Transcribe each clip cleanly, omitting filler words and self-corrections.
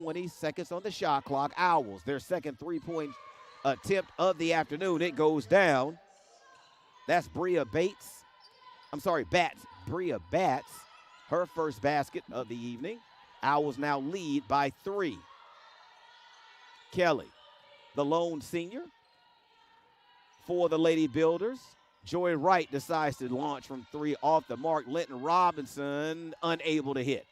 20 seconds on the shot clock. Owls, their second three-point attempt of the afternoon. It goes down. That's Bats. Bria Bats, her first basket of the evening. Owls now lead by 3. Kelly, the lone senior for the Lady Builders. Joy Wright decides to launch from 3 off the mark. Linton Robinson unable to hit.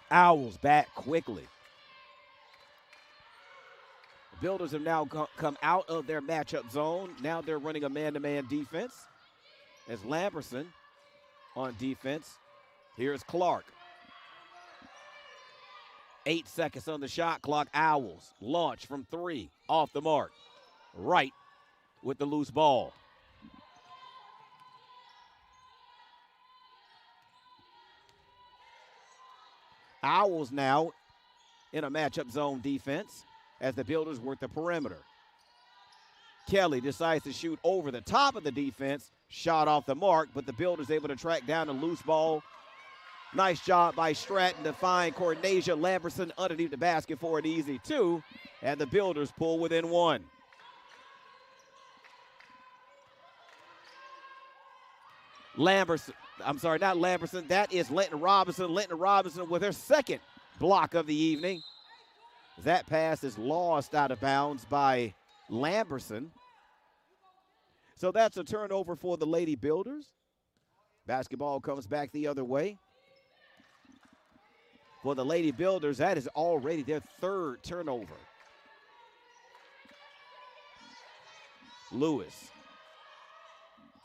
Owls back quickly. The Builders have now come out of their matchup zone. Now they're running a man-to-man defense as Lamberson on defense. Here's Clark. 8 seconds on the shot clock. Owls launch from 3 off the mark. Wright with the loose ball. Owls now in a matchup zone defense as the Builders work the perimeter. Kelly decides to shoot over the top of the defense. Shot off the mark, but the Builders able to track down a loose ball. Nice job by Stratton to find Cornasia Lamberson underneath the basket for an easy 2, and the Builders pull within 1. Not Lamberson. That is Linton Robinson. Linton Robinson with her second block of the evening. That pass is lost out of bounds by Lamberson. So that's a turnover for the Lady Builders. Basketball comes back the other way. For the Lady Builders, that is already their 3rd turnover. Lewis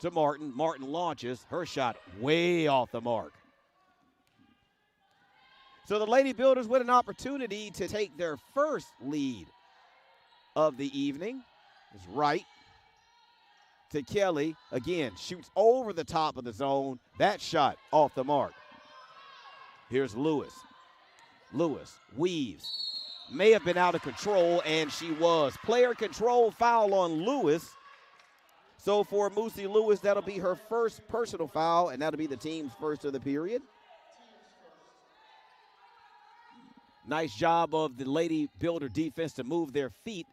to Martin. Martin launches. Her shot way off the mark. So the Lady Builders with an opportunity to take their first lead of the evening. Is Wright to Kelly. Again, shoots over the top of the zone. That shot off the mark. Here's Lewis. Lewis weaves. May have been out of control, and she was. Player control foul on Lewis. So for Moosey Lewis, that'll be her first personal foul, and that'll be the team's first of the period. Nice job of the Lady Builder defense to move their feet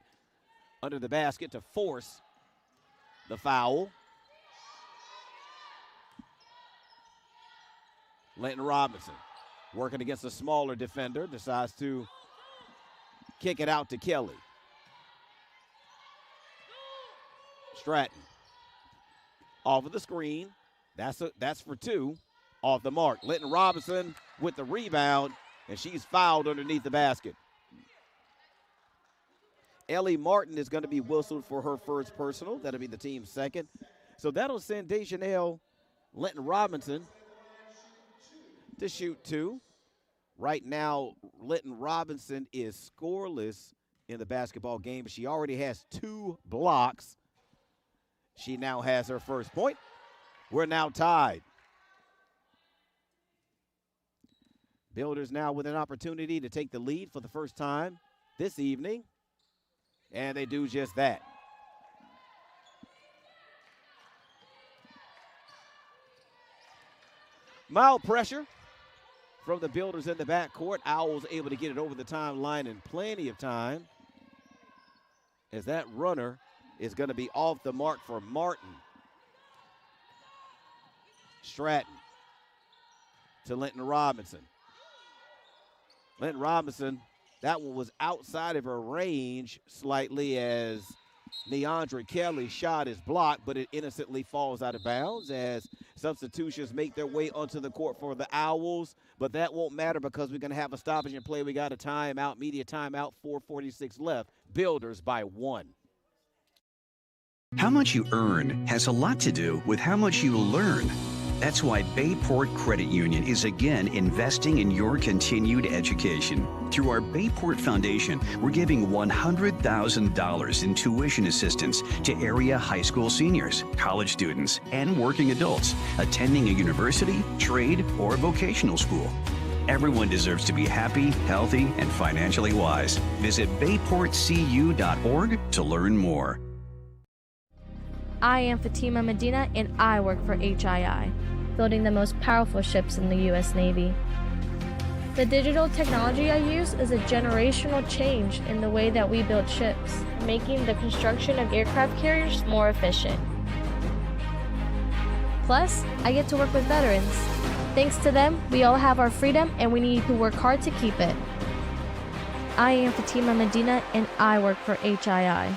under the basket to force the foul. Linton Robinson working against a smaller defender, decides to kick it out to Kelly. Stratton off of the screen. That's for 2. Off the mark. Linton Robinson with the rebound, and she's fouled underneath the basket. Ellie Martin is going to be whistled for her first personal. That'll be the team's second. So that'll send Dejanelle Linton Robinson to shoot 2. Right now, Linton Robinson is scoreless in the basketball game, but she already has 2 blocks. She now has her first point. We're now tied. Builders now with an opportunity to take the lead for the first time this evening, and they do just that. Mild pressure from the Builders in the backcourt. Owls able to get it over the timeline in plenty of time, as that runner is going to be off the mark for Martin. Stratton to Linton Robinson. Linton Robinson, that one was outside of her range slightly as Neandra Kelly's shot is blocked, but it innocently falls out of bounds as substitutions make their way onto the court for the Owls. But that won't matter because we're going to have a stoppage in play. We got a timeout, media timeout, 4:46 left. Builders by 1. How much you earn has a lot to do with how much you learn. That's why Bayport Credit Union is again investing in your continued education. Through our Bayport Foundation, we're giving $100,000 in tuition assistance to area high school seniors, college students, and working adults attending a university, trade, or vocational school. Everyone deserves to be happy, healthy, and financially wise. Visit bayportcu.org to learn more. I am Fatima Medina, and I work for HII. building the most powerful ships in the U.S. Navy. The digital technology I use is a generational change in the way that we build ships, making the construction of aircraft carriers more efficient. Plus, I get to work with veterans. Thanks to them, we all have our freedom and we need to work hard to keep it. I am Fatima Medina and I work for HII.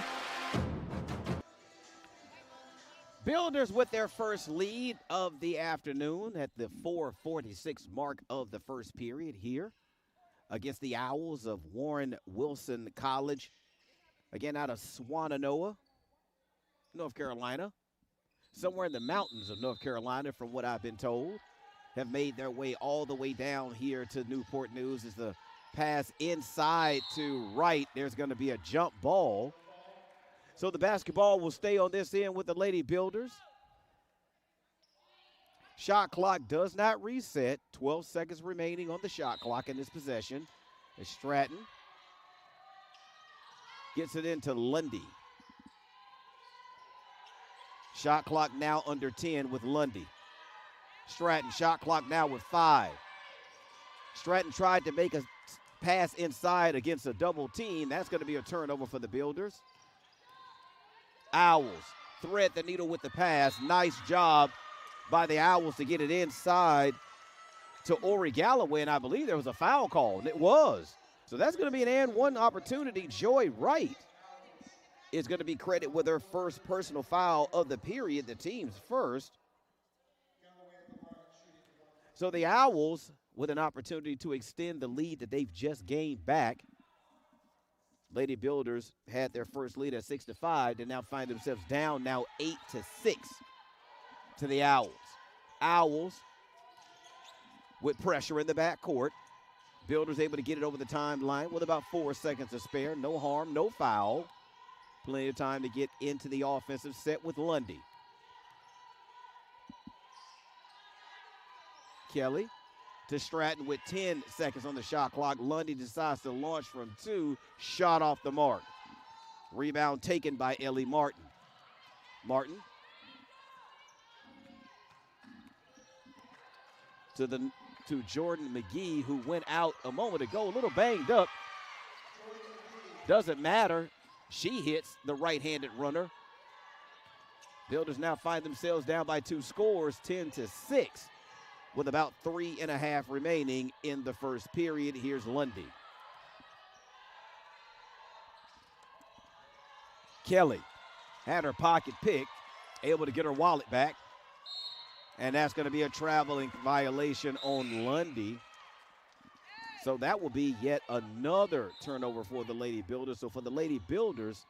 Builders with their first lead of the afternoon at the 4:46 mark of the first period here against the Owls of Warren Wilson College. Again, out of Swannanoa, North Carolina. Somewhere in the mountains of North Carolina, from what I've been told, have made their way all the way down here to Newport News. As the pass inside to right, there's going to be a jump ball. So the basketball will stay on this end with the Lady Builders. Shot clock does not reset. 12 seconds remaining on the shot clock in this possession. As Stratton gets it into Lundy. Shot clock now under 10 with Lundy. Stratton, shot clock now with 5. Stratton tried to make a pass inside against a double team. That's going to be a turnover for the Builders. Owls thread the needle with the pass. Nice job by the Owls to get it inside to Ori Galloway, and I believe there was a foul call, and it was. So that's going to be an and one opportunity. Joy Wright is going to be credited with her first personal foul of the period, the team's first. So the Owls with an opportunity to extend the lead that they've just gained back. Lady Builders had their first lead at 6-5. They now find themselves down now 8-6 to the Owls. Owls with pressure in the backcourt. Builders able to get it over the timeline with about 4 seconds to spare. No harm, no foul. Plenty of time to get into the offensive set with Lundy. Kelly to Stratton with 10 seconds on the shot clock. Lundy decides to launch from 2. Shot off the mark. Rebound taken by Ellie Martin. Martin to Jordan McGee, who went out a moment ago, a little banged up. Doesn't matter. She hits the right-handed runner. Builders now find themselves down by 2 scores, 10-6, with about 3.5 remaining in the first period. Here's Lundy. Kelly had her pocket picked, able to get her wallet back. And that's going to be a traveling violation on Lundy. So that will be yet another turnover for the Lady Builders. So for the Lady Builders,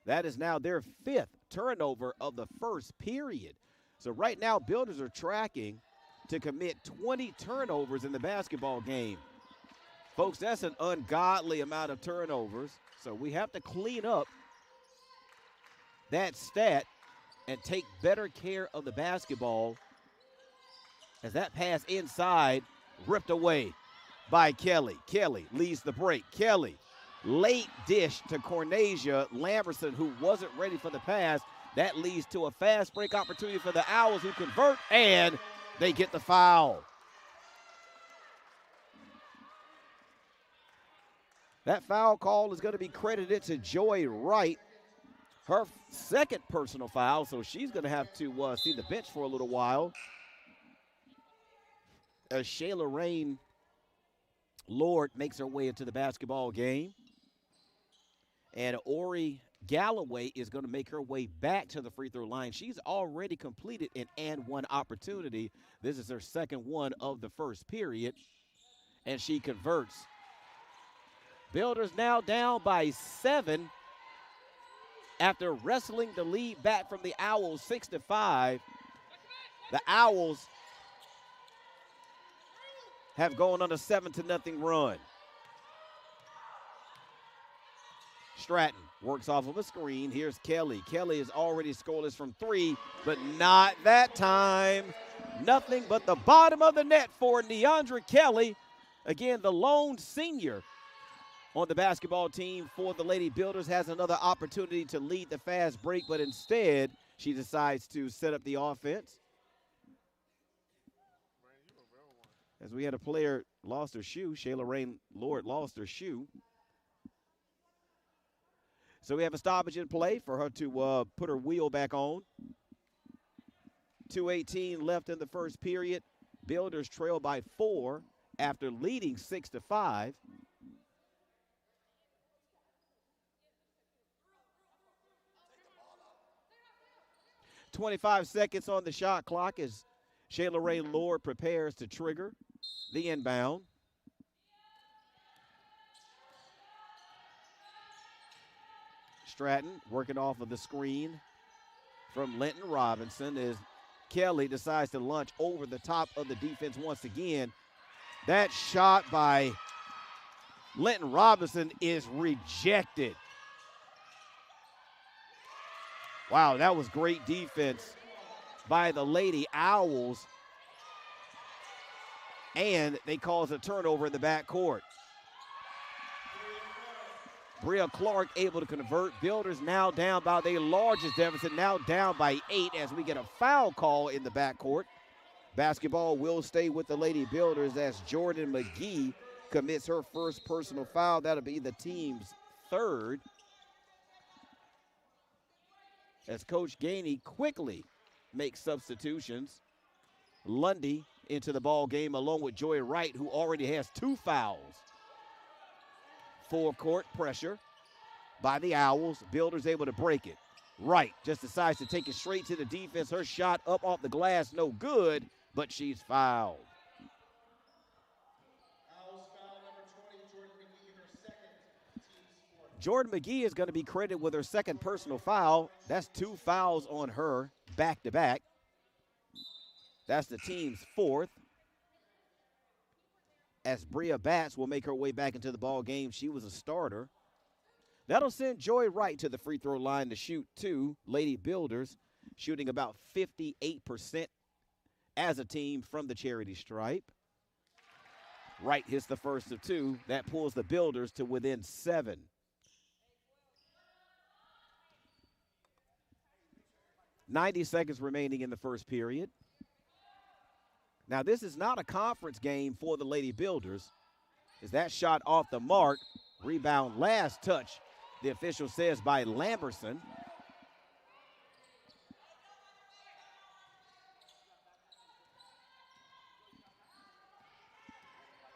that is now their 5th turnover of the first period. So right now, Builders are tracking to commit 20 turnovers in the basketball game. Folks, that's an ungodly amount of turnovers. So we have to clean up that stat and take better care of the basketball, as that pass inside ripped away by Kelly. Kelly leads the break. Kelly, late dish to Cornasia Lamberson, who wasn't ready for the pass. That leads to a fast break opportunity for the Owls, who convert, and they get the foul. That foul call is going to be credited to Joy Wright. Her second personal foul, so she's going to have to see the bench for a little while. As Shayla Rain Lord makes her way into the basketball game. And Ori Galloway is going to make her way back to the free throw line. She's already completed an and one opportunity. This is her second one of the first period, and she converts. Builders now down by 7 after wrestling the lead back from the Owls 6-5. The Owls have gone on a 7-0 run. Stratton works off of a screen. Here's Kelly. Kelly is already scoreless from 3, but not that time. Nothing but the bottom of the net for Neandra Kelly. Again, the lone senior on the basketball team for the Lady Builders has another opportunity to lead the fast break, but instead She decides to set up the offense. As we had a player lost her shoe, Shayla Rain Lord lost her shoe. So we have a stoppage in play for her to put her wheel back on. 2:18 left in the first period. Builders trail by 4 after leading 6-5. "25 seconds on the shot clock as Shayla Rain Lord prepares to trigger the inbound. Stratton working off of the screen from Linton Robinson as Kelly decides to launch over the top of the defense once again. That shot by Linton Robinson is rejected. Wow, that was great defense by the Lady Owls. And they cause a turnover in the backcourt. Bria Clark able to convert. Builders now down by their largest deficit, now down by 8 as we get a foul call in the backcourt. Basketball will stay with the Lady Builders as Jordan McGee commits her first personal foul. That'll be the team's 3rd. As Coach Gainey quickly makes substitutions. Lundy into the ball game along with Joy Wright, who already has 2 fouls. Full court pressure by the Owls. Builders able to break it. Wright just decides to take it straight to the defense. Her shot up off the glass, no good, but she's fouled. Jordan McGee is going to be credited with her 2nd personal foul. That's 2 fouls on her back-to-back. That's the team's 4th. As Bria Batts will make her way back into the ball game. She was a starter. That'll send Joy Wright to the free throw line to shoot 2. Lady Builders shooting about 58% as a team from the charity stripe. Wright hits the first of 2. That pulls the Builders to within 7. .90 seconds remaining in the first period. Now, this is not a conference game for the Lady Builders. Is that shot off the mark? Rebound last touch, the official says, by Lamberson.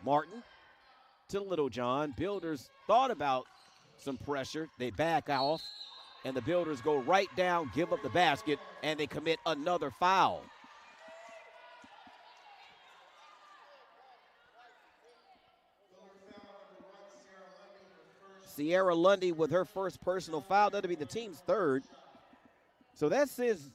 Martin to Littlejohn. Builders thought about some pressure. They back off, and the Builders go right down, give up the basket, and they commit another foul. Sierra Lundy with her first personal foul. That'll be the team's 3rd. So that says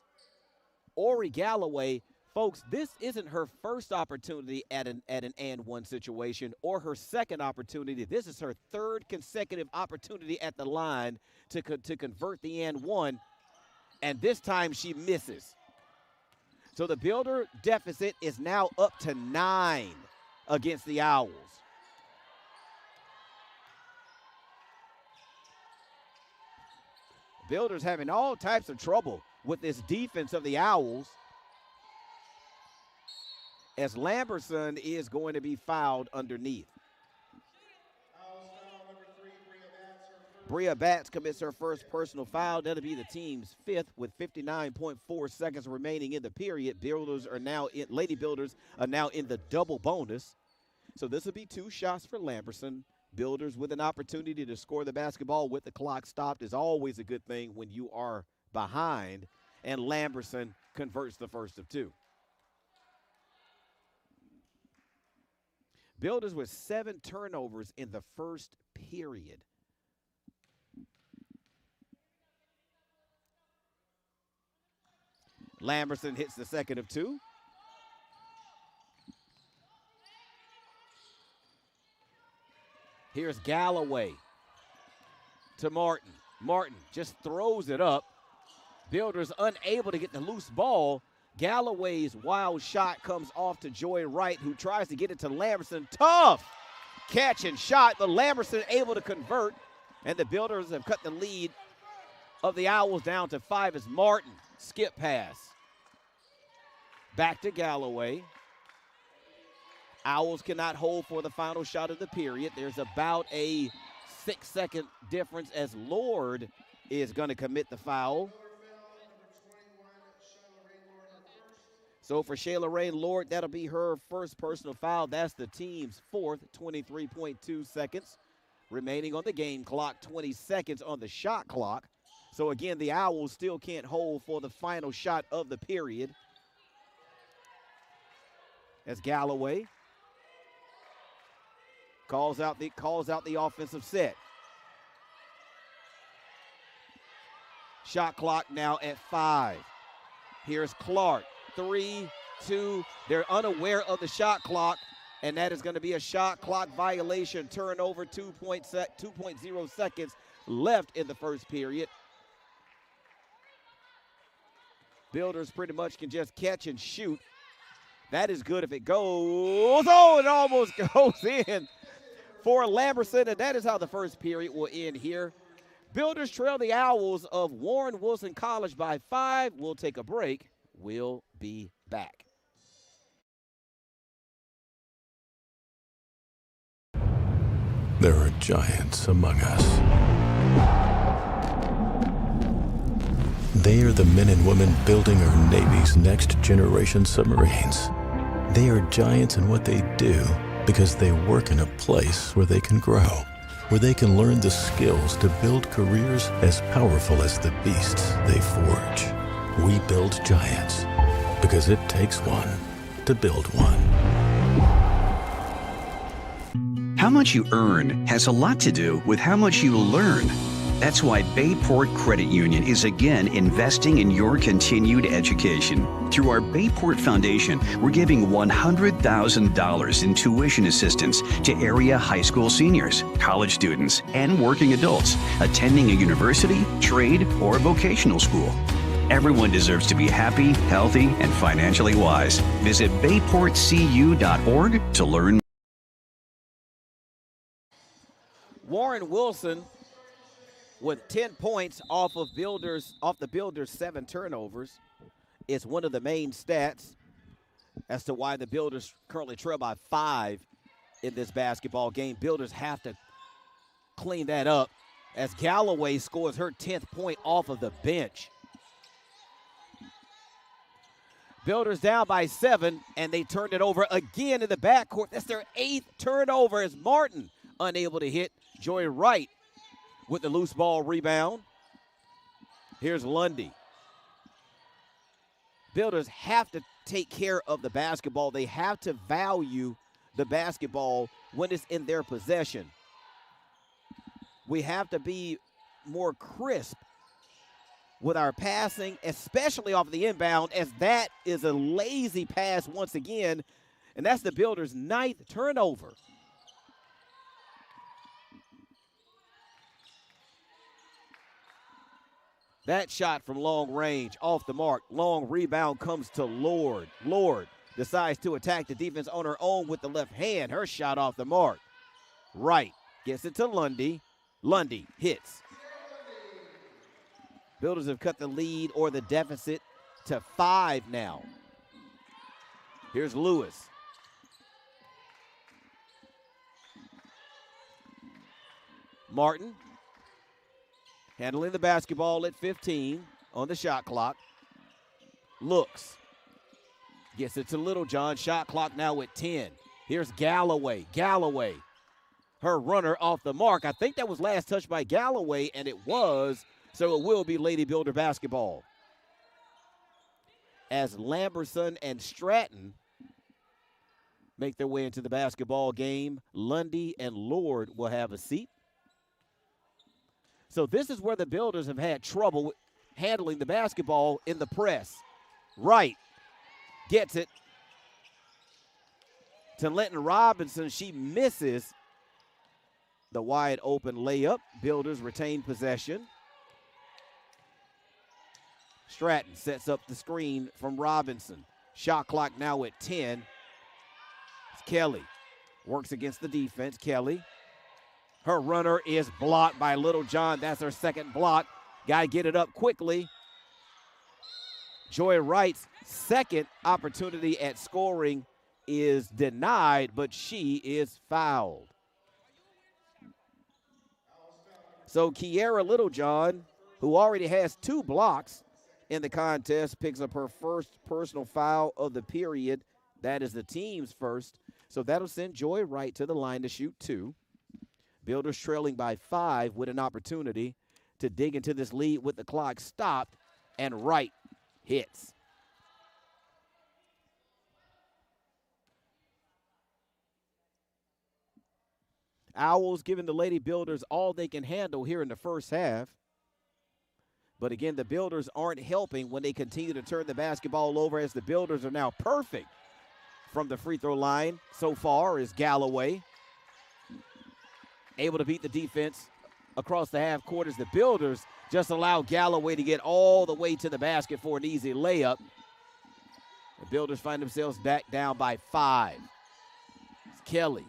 Ori Galloway, folks, this isn't her first opportunity at an and one situation or her 2nd opportunity. This is her 3rd consecutive opportunity at the line to convert the and one, and this time she misses. So the Builder deficit is now up to 9 against the Owls. Builders having all types of trouble with this defense of the Owls, as Lamberson is going to be fouled underneath. Bria Batts commits her first personal foul. That'll be the team's 5th with 59.4 seconds remaining in the period. Lady Builders are now in the double bonus. So this will be 2 shots for Lamberson. Builders with an opportunity to score the basketball with the clock stopped is always a good thing when you are behind. And Lamberson converts the first of 2. Builders with 7 turnovers in the first period. Lamberson hits the 2nd of 2. Here's Galloway to Martin. Martin just throws it up. Builders unable to get the loose ball. Galloway's wild shot comes off to Joy Wright, who tries to get it to Lamberson. Tough catch and shot, but Lamberson able to convert. And the Builders have cut the lead of the Owls down to 5 as Martin Skip pass. Back to Galloway. Owls cannot hold for the final shot of the period. There's about a 6-second difference as Lord is going to commit the foul. So for Shayla Rain Lord, that'll be her first personal foul. That's the team's fourth, 23.2 seconds remaining on the game clock, 20 seconds on the shot clock. So again, the Owls still can't hold for the final shot of the period. As Galloway calls out the offensive set. Shot clock now at 5. Here's Clark. 3, 2. They're unaware of the shot clock, and that is going to be a shot clock violation. Turnover, 2.0 seconds left in the first period. Builders pretty much can just catch and shoot. That is good if it goes. Oh, it almost goes in for Lamberson, and that is how the first period will end here. Builders trail the Owls of Warren Wilson College by 5. We'll take a break. We'll be back. There are giants among us. They are the men and women building our Navy's next generation submarines. They are giants in what they do because they work in a place where they can grow, where they can learn the skills to build careers as powerful as the beasts they forge. We build giants because it takes one to build one. How much you earn has a lot to do with how much you learn. That's why Bayport Credit Union is again investing in your continued education. Through our Bayport Foundation, we're giving $100,000 in tuition assistance to area high school seniors, college students, and working adults attending a university, trade, or vocational school. Everyone deserves to be happy, healthy, and financially wise. Visit bayportcu.org to learn more. Warren Wilson with 10 points off the Builders' 7 turnovers is one of the main stats as to why the Builders currently trail by 5 in this basketball game. Builders have to clean that up as Galloway scores her 10th point off of the bench. Builders down by 7, and they turned it over again in the backcourt. That's their 8th turnover as Martin unable to hit. Joy Wright with the loose ball rebound. Here's Lundy. Builders have to take care of the basketball. They have to value the basketball when it's in their possession. We have to be more crisp with our passing, especially off the inbound, as that is a lazy pass once again, and that's the Builders' 9th turnover. That shot from long range, off the mark. Long rebound comes to Lord. Lord decides to attack the defense on her own with the left hand. Her shot off the mark. Right, gets it to Lundy. Lundy hits. Builders have cut the lead or the deficit to 5 now. Here's Lewis. Martin handling the basketball at 15 on the shot clock. Looks. Gets it to Littlejohn. Shot clock now at 10. Here's Galloway. Galloway. Her runner off the mark. I think that was last touched by Galloway, and it was. So it will be Lady Builder basketball. As Lamberson and Stratton make their way into the basketball game, Lundy and Lord will have a seat. So this is where the Builders have had trouble handling the basketball in the press. Wright gets it to Linton Robinson. She misses the wide open layup. Builders retain possession. Stratton sets up the screen from Robinson. Shot clock now at 10. It's Kelly. Works against the defense. Kelly. Her runner is blocked by Littlejohn. That's her second block. Got to get it up quickly. Joy Wright's second opportunity at scoring is denied, but she is fouled. So Kiera Littlejohn, who already has 2 blocks in the contest, picks up her first personal foul of the period. That is the team's first. So that'll send Joy Wright to the line to shoot 2. Builders trailing by 5 with an opportunity to dig into this lead with the clock stopped, and Wright hits. Owls giving the Lady Builders all they can handle here in the first half. But again, the Builders aren't helping when they continue to turn the basketball over, as the Builders are now perfect from the free throw line so far is Galloway. Able to beat the defense across the half court as the Builders just allow Galloway to get all the way to the basket for an easy layup. The Builders find themselves back down by 5. It's Kelly.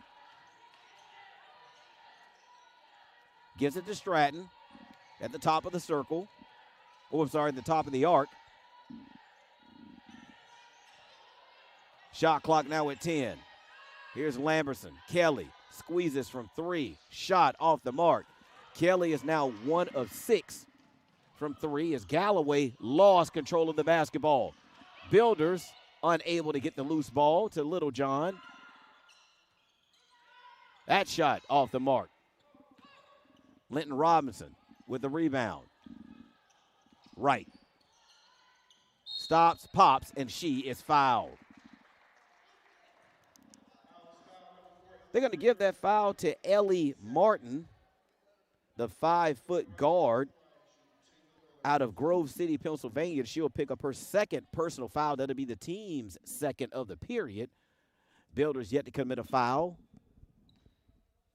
Gives it to Stratton at the top of the circle. Oh, I'm sorry, at the top of the arc. Shot clock now at 10. Here's Lamberson. Kelly squeezes from 3. Shot off the mark. Kelly is now 1 of 6 from 3 as Galloway lost control of the basketball. Builders unable to get the loose ball to Littlejohn. That shot off the mark. Linton Robinson with the rebound. Wright. Stops, pops, and she is fouled. They're going to give that foul to Ellie Martin, the 5-foot guard out of Grove City, Pennsylvania. She'll pick up her second personal foul. That'll be the team's second of the period. Builders yet to commit a foul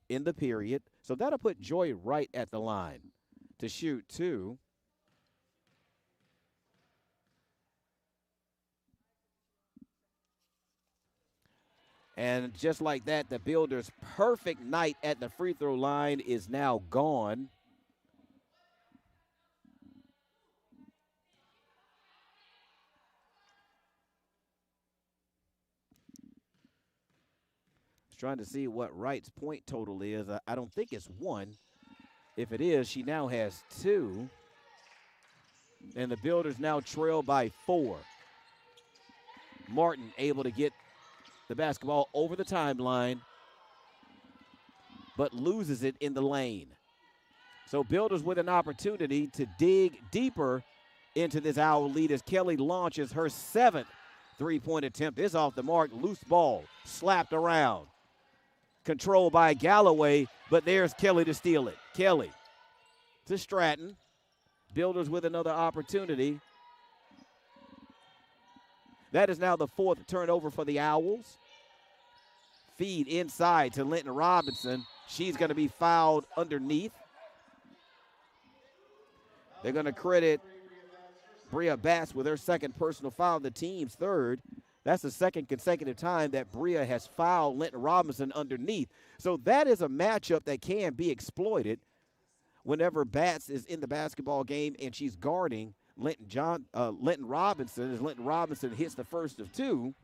in the period. So that'll put Joy Wright at the line to shoot 2. And just like that, the Builders' perfect night at the free throw line is now gone. Trying to see what Wright's point total is. I don't think it's 1. If it is, she now has 2. And the Builders now trail by 4. Martin able to get the basketball over the timeline, but loses it in the lane. So Builders with an opportunity to dig deeper into this Owl lead as Kelly launches her 7th three-point attempt. Is off the mark. Loose ball slapped around. Controlled by Galloway, but there's Kelly to steal it. Kelly to Stratton. Builders with another opportunity. That is now the 4th turnover for the Owls. Feed inside to Linton Robinson. She's going to be fouled underneath. They're going to credit Bria Batts with her second personal foul, the team's 3rd. That's the 2nd consecutive time that Bria has fouled Linton Robinson underneath. So that is a matchup that can be exploited whenever Batts is in the basketball game and she's guarding Linton Robinson, as Linton Robinson hits the first of 2.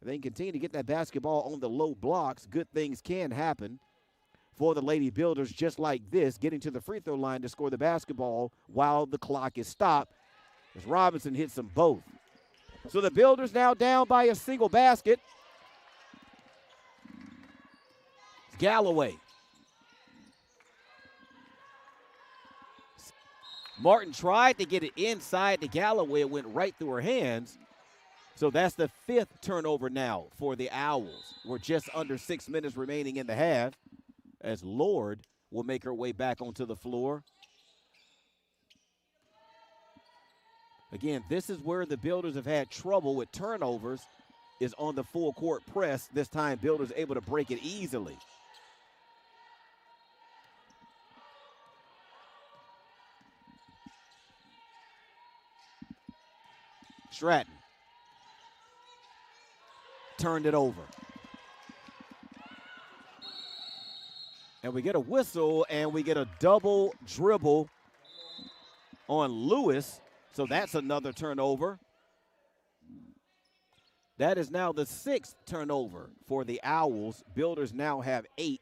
If they can continue to get that basketball on the low blocks, good things can happen for the Lady Builders, just like this, getting to the free throw line to score the basketball while the clock is stopped, as Robinson hits them both. So the Builders now down by a single basket. It's Galloway. Martin tried to get it inside to Galloway. It went right through her hands. So that's the 5th turnover now for the Owls. We're just under 6 minutes remaining in the half as Lord will make her way back onto the floor. Again, this is where the Builders have had trouble with turnovers, is on the full court press. This time, Builders able to break it easily. Stratton turned it over. And we get a whistle, and we get a double dribble on Lewis. So that's another turnover. That is now the 6th turnover for the Owls. Builders now have 8.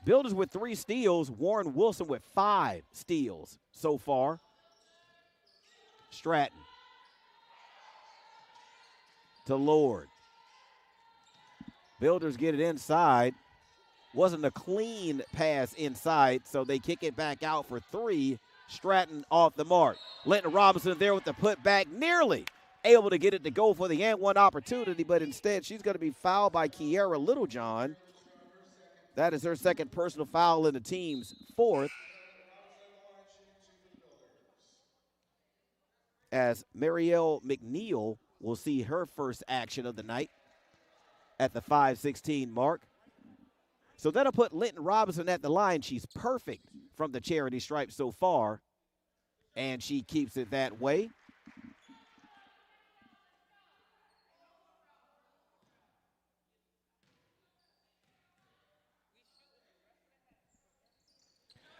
Builders with 3 steals. Warren Wilson with 5 steals so far. Stratton to Lord. Builders get it inside. Wasn't a clean pass inside, so they kick it back out for 3. Stratton off the mark. Linton Robinson there with the putback, nearly able to get it to go for the and one opportunity, but instead she's going to be fouled by Kiera Littlejohn. That is her 2nd personal foul in the team's 4th. As Marielle McNeil will see her first action of the night at the 5:16 mark. So that'll put Linton Robinson at the line. She's perfect from the charity stripe so far, and she keeps it that way.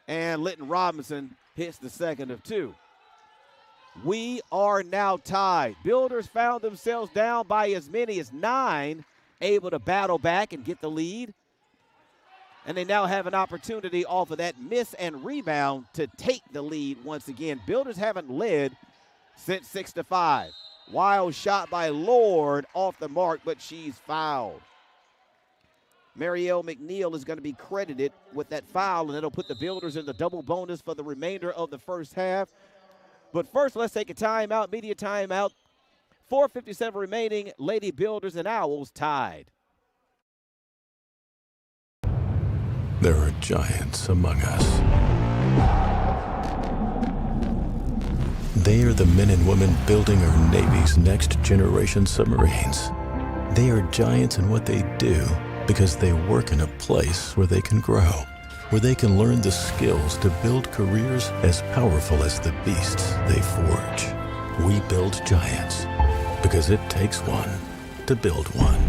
And Linton Robinson hits the 2nd of 2. We are now tied. Builders found themselves down by as many as 9, able to battle back and get the lead. And they now have an opportunity off of that miss and rebound to take the lead once again. Builders haven't led since 6-5. Wild shot by Lord off the mark, but she's fouled. Marielle McNeil is going to be credited with that foul, and it'll put the Builders in the double bonus for the remainder of the first half. But first, let's take a timeout, media timeout. 4:57 remaining. Lady Builders and Owls tied. There are giants among us. They are the men and women building our Navy's next generation submarines. They are giants in what they do because they work in a place where they can grow, where they can learn the skills to build careers as powerful as the beasts they forge. We build giants because it takes one to build one.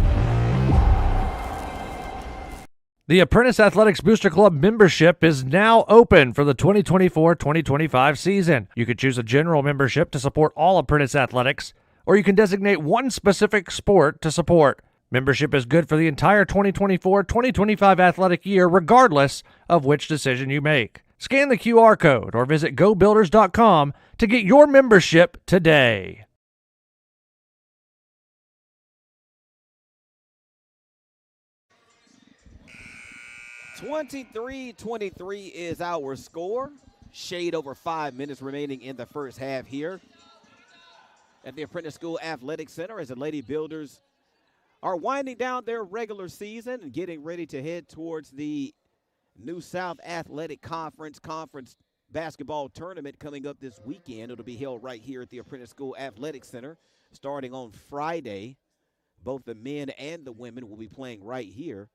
The Apprentice Athletics Booster Club membership is now open for the 2024-2025 season. You can choose a general membership to support all Apprentice Athletics, or you can designate one specific sport to support. Membership is good for the entire 2024-2025 athletic year, regardless of which decision you make. Scan the QR code or visit GoBuilders.com to get your membership today. (23-23) is our score. Shade over 5 minutes remaining in the first half here at the Apprentice School Athletic Center as the Lady Builders are winding down their regular season and getting ready to head towards the New South Athletic Conference basketball tournament coming up this weekend. It'll be held right here at the Apprentice School Athletic Center starting on Friday. Both the men and the women will be playing right here.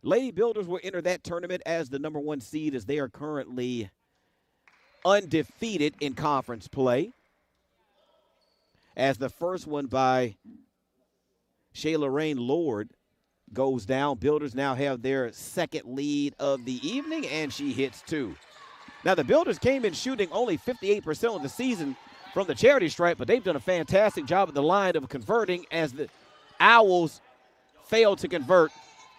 Lady Builders will enter that tournament as the number 1 seed as they are currently undefeated in conference play. As the first one by Shayla Rain Lord goes down, Builders now have their 2nd lead of the evening, and she hits 2. Now, the Builders came in shooting only 58% of the season from the charity stripe, but they've done a fantastic job at the line of converting as the Owls failed to convert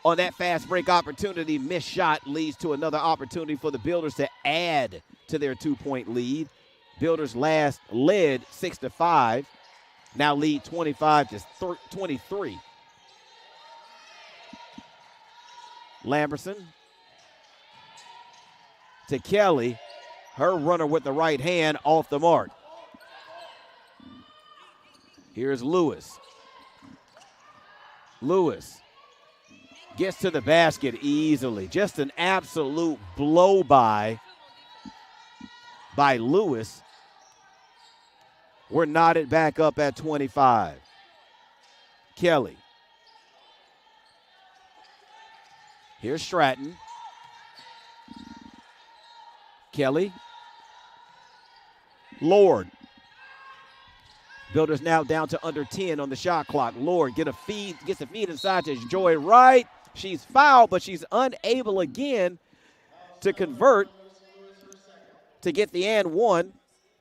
on that fast break opportunity. Missed shot leads to another opportunity for the Builders to add to their 2-point lead. Builders last led 6-5, now lead 25-23. Lamberson to Kelly. Her runner with the right hand off the mark. Here's Lewis. Lewis gets to the basket easily. Just an absolute blow-by by Lewis. We're knotted back up at 25. Kelly. Here's Stratton. Kelly. Lord. Builders now down to under 10 on the shot clock. Lord gets a feed inside to Joy Wright. She's fouled, but she's unable again to convert. to get the and one.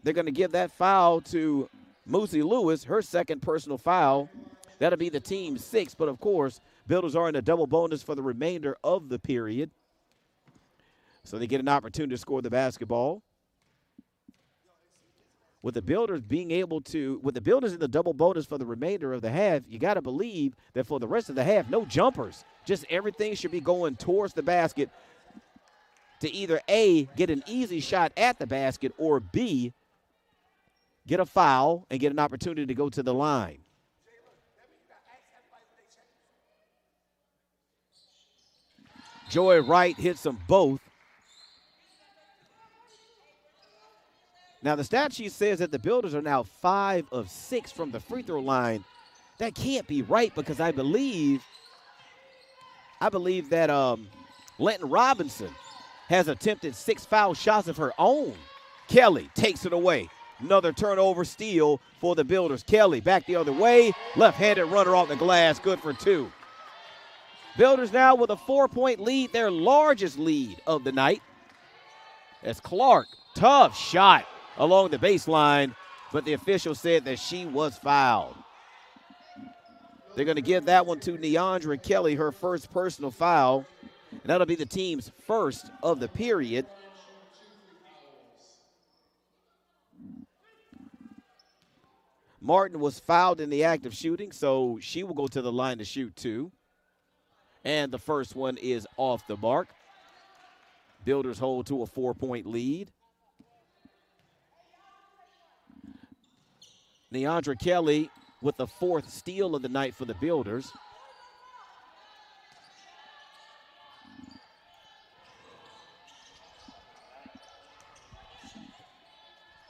They're going to give that foul to Moosey Lewis, her second personal foul. That'll be the team's sixth, but of course, Builders are in a double bonus for the remainder of the period. So they get an opportunity to score the basketball. With the Builders in the double bonus for the remainder of the half, you got to believe that for the rest of the half, no jumpers. Just everything should be going towards the basket to either A, get an easy shot at the basket, or B, get a foul and get an opportunity to go to the line. Joy Wright hits them both. Now, the stat sheet says that the Builders are now 5 of 6 from the free throw line. That can't be right because I believe that Linton Robinson has attempted 6 foul shots of her own. Kelly takes it away. Another turnover steal for the Builders. Kelly back the other way. Left-handed runner off the glass. Good for 2. Builders now with a 4-point lead, their largest lead of the night. As Clark, tough shot along the baseline, but the official said that she was fouled. They're going to give that one to Neandra Kelly, her first personal foul. And that'll be the team's first of the period. Martin was fouled in the act of shooting, so she will go to the line to shoot 2. And the first one is off the mark. Builders hold to a 4-point lead. Neandra Kelly with the 4th steal of the night for the Builders.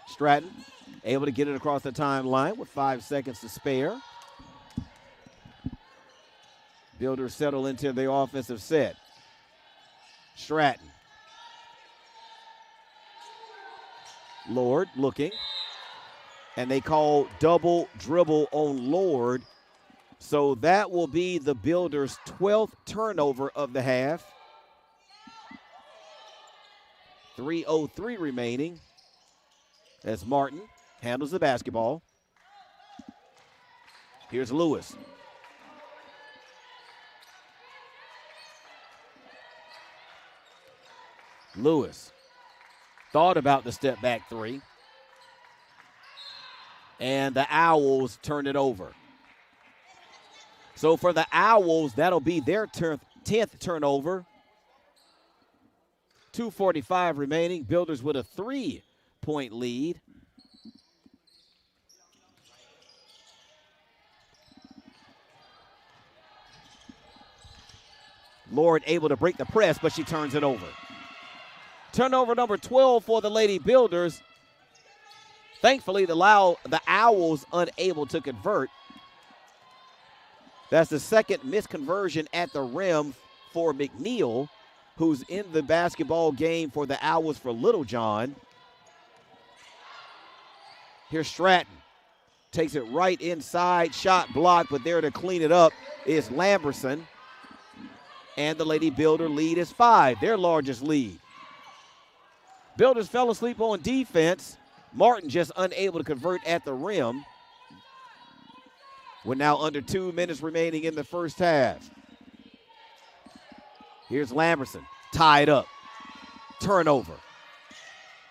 Stratton able to get it across the timeline with 5 seconds to spare. Builders settle into the offensive set. Stratton. Lord looking. And they call double dribble on Lord. So that will be the Builders' 12th turnover of the half. 3:03 remaining as Martin handles the basketball. Here's Lewis. Lewis thought about the step back 3. And the Owls turn it over. So for the Owls, that'll be their 10th turnover. 2:45 remaining. Builders with a 3-point lead. Lord able to break the press, but she turns it over. Turnover number 12 for the Lady Builders. Thankfully, the Owls unable to convert. That's the second missed conversion at the rim for McNeil, who's in the basketball game for the Owls for Littlejohn. Here's Stratton. Takes it right inside. Shot blocked, but there to clean it up is Lamberson. And the Lady Builder lead is 5, their largest lead. Builders fell asleep on defense. Martin just unable to convert at the rim. We're now under 2 minutes remaining in the first half. Here's Lamberson, tied up. Turnover.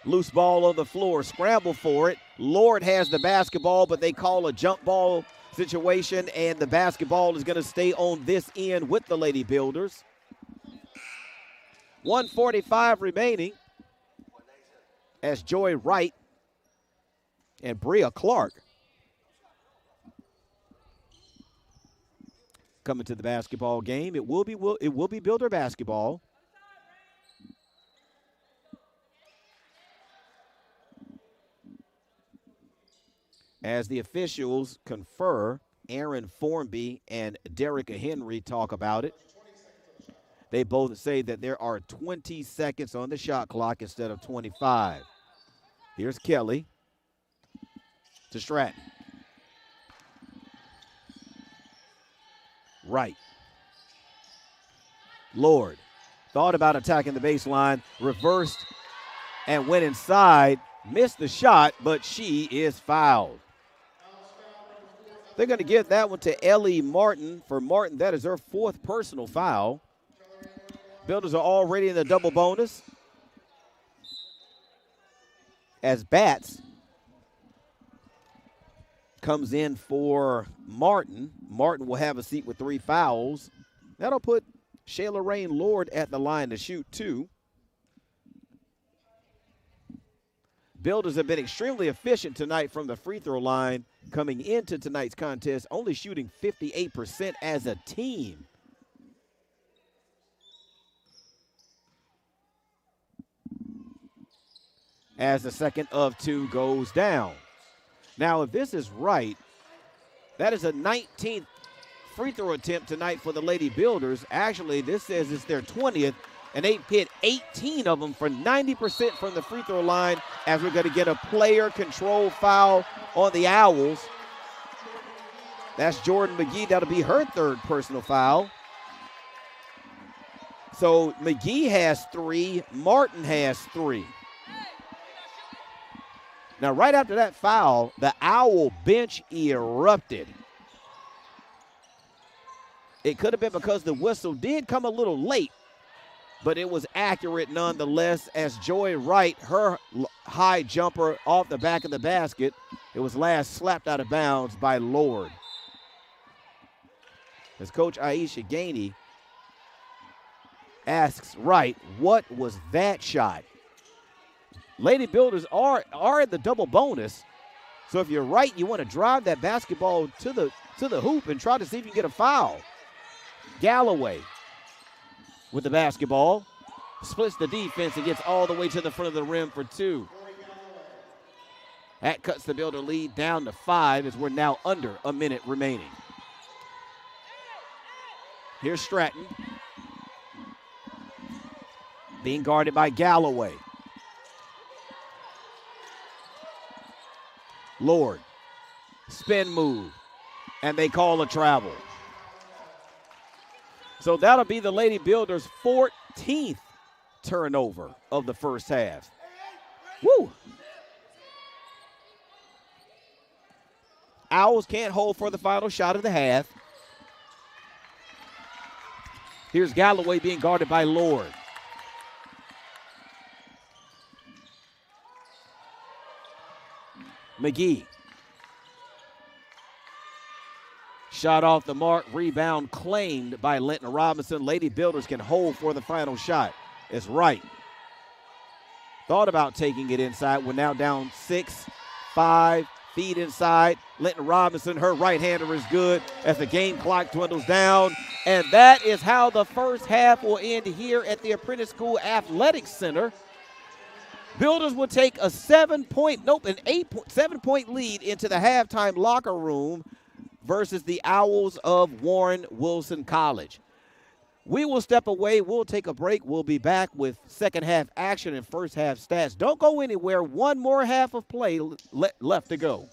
Loose ball on the floor, scramble for it. Lord has the basketball, but they call a jump ball situation, and the basketball is going to stay on this end with the Lady Builders. 1:45 remaining as Joy Wright and Bria Clark coming to the basketball game. It will be Builder basketball. As the officials confer, Aaron Formby and Derricka Henry talk about it. They both say that there are 20 seconds on the shot clock instead of 25. Here's Kelly to Stratton. Right. Lord thought about attacking the baseline, reversed and went inside, missed the shot, but she is fouled. They're going to give that one to Ellie Martin. For Martin, that is her 4th personal foul. Builders are already in the double bonus. As Batts comes in for Martin. Martin will have a seat with 3 fouls. That'll put Shayla Rain Lord at the line to shoot 2. Builders have been extremely efficient tonight from the free throw line coming into tonight's contest, only shooting 58% as a team. As the second of 2 goes down. Now, if this is right, that is a 19th free throw attempt tonight for the Lady Builders. Actually, this says it's their 20th, and they hit 18 of them for 90% from the free throw line, as we're going to get a player control foul on the Owls. That's Jordan McGee. That'll be her 3rd personal foul. So McGee has 3, Martin has 3. Now, right after that foul, the Owl bench erupted. It could have been because the whistle did come a little late, but it was accurate nonetheless, as Joy Wright, her high jumper off the back of the basket, it was last slapped out of bounds by Lord. As Coach Aisha Gainey asks Wright, what was that shot? Lady Builders are in the double bonus, so if you're right, you want to drive that basketball to the hoop and try to see if you can get a foul. Galloway with the basketball, splits the defense and gets all the way to the front of the rim for 2. That cuts the Builder lead down to 5 as we're now under a minute remaining. Here's Stratton, being guarded by Galloway. Lord, spin move, and they call a travel. So that'll be the Lady Builders' 14th turnover of the first half. Woo! Owls can't hold for the final shot of the half. Here's Galloway being guarded by Lord. McGee. Shot off the mark, rebound claimed by Linton Robinson. Lady Builders can hold for the final shot. It's right. Thought about taking it inside. We're now down 6, 5 feet inside. Linton Robinson, her right-hander is good as the game clock dwindles down. And that is how the first half will end here at the Apprentice School Athletics Center. Builders will take a 7-point lead into the halftime locker room versus the Owls of Warren Wilson College. We will step away. We'll take a break. We'll be back with second half action and first half stats. Don't go anywhere. One more half of play left to go.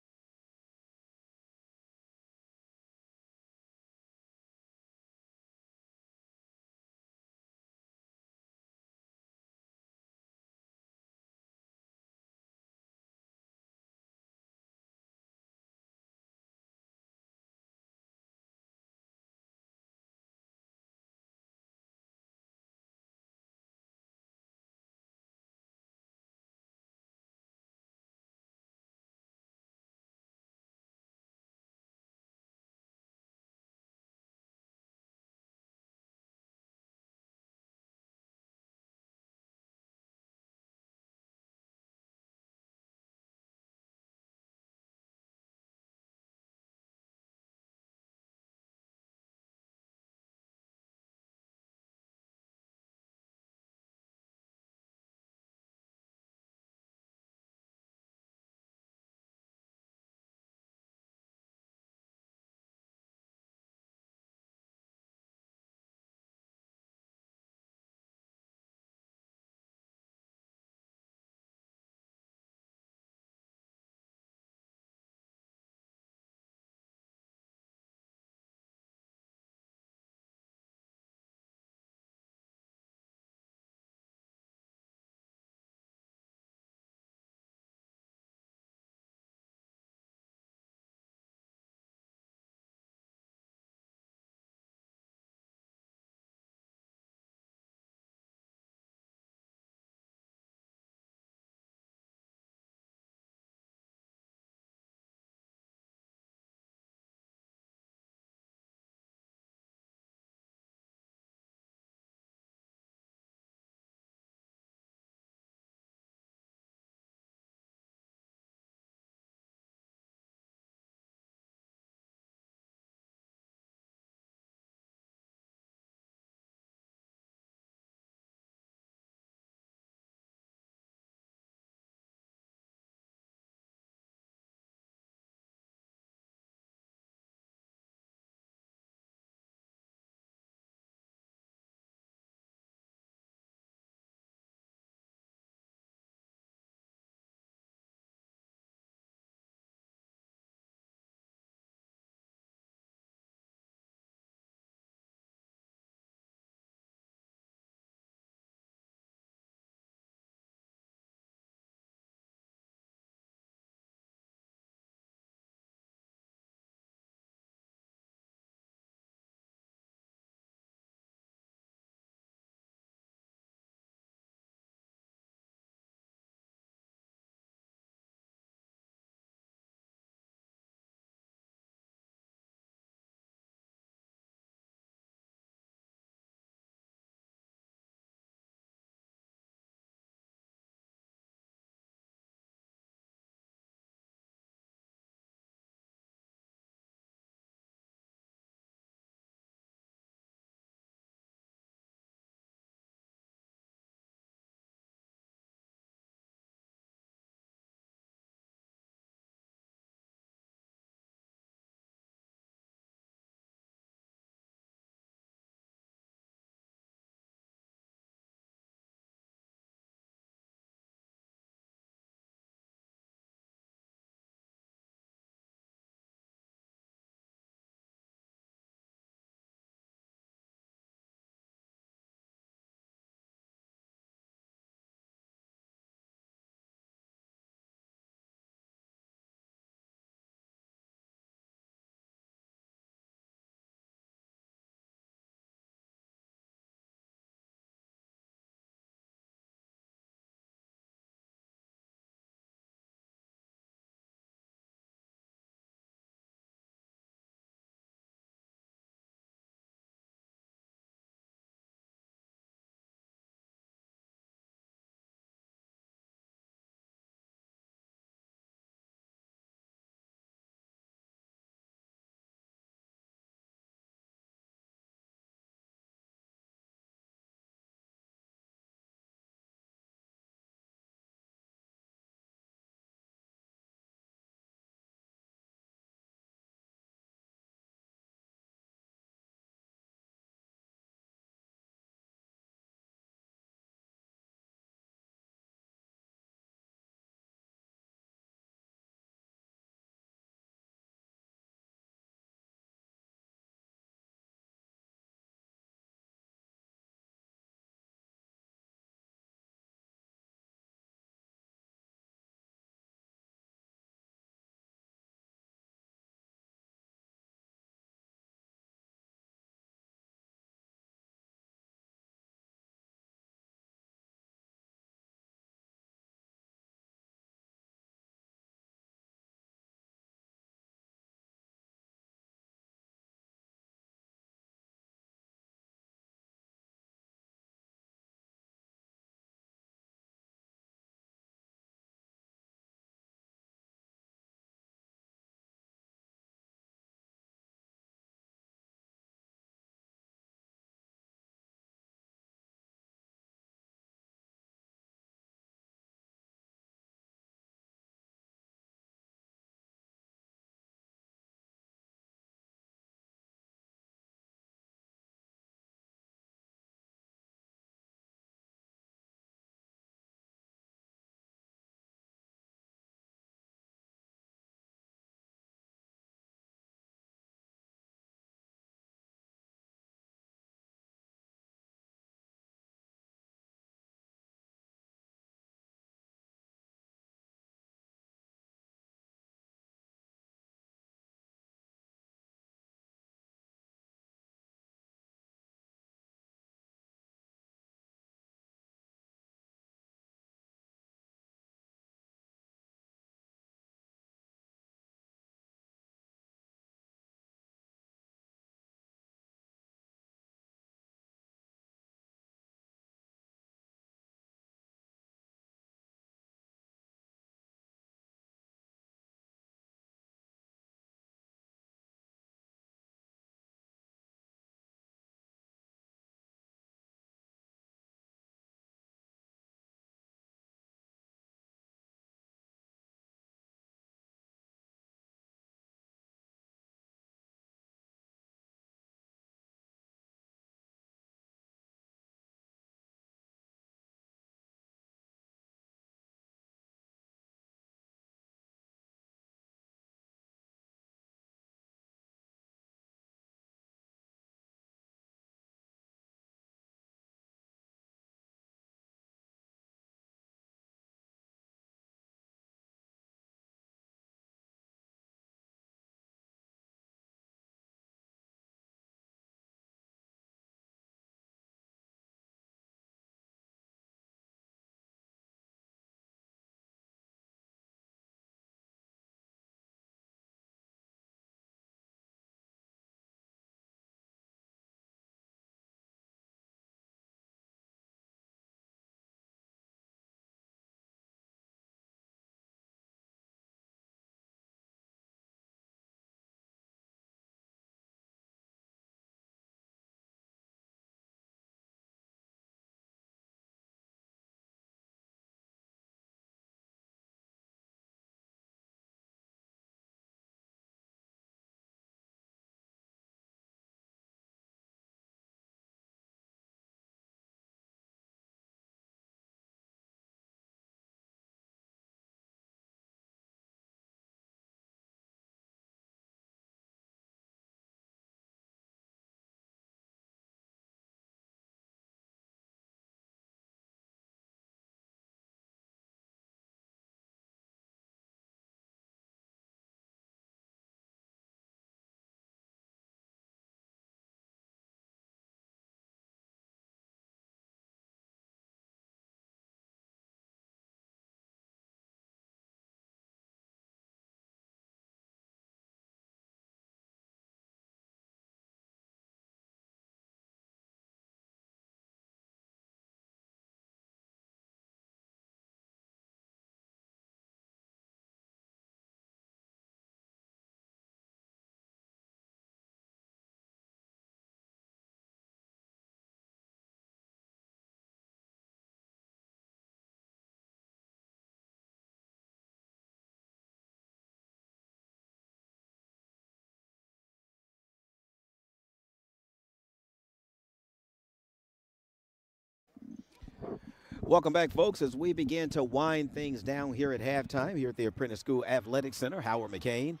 Welcome back, folks, as we begin to wind things down here at halftime here at the Apprentice School Athletic Center. Howard McCain,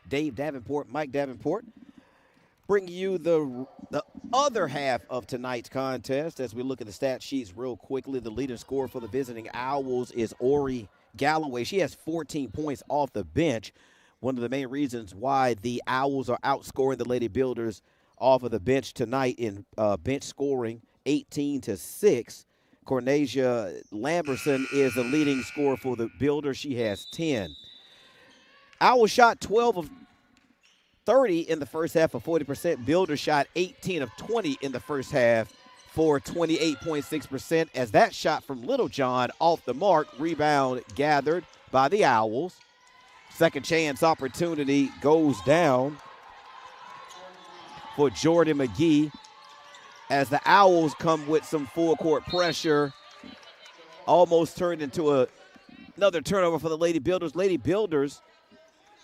Dave Davenport, Mike Davenport, bringing you the other half of tonight's contest as we look at the stat sheets real quickly. The leading scorer for the visiting Owls is Ori Galloway. She has 14 points off the bench. One of the main reasons why the Owls are outscoring the Lady Builders off of the bench tonight in bench scoring 18-6. Cornesia Lamberson is the leading scorer for the Builders. She has 10. Owls shot 12 of 30 in the first half for 40%. Builders shot 18 of 20 in the first half for 28.6%, as that shot from Littlejohn off the mark. Rebound gathered by the Owls. Second chance opportunity goes down for Jordan McGee as the Owls come with some full court pressure. Almost turned into another turnover for the Lady Builders. Lady Builders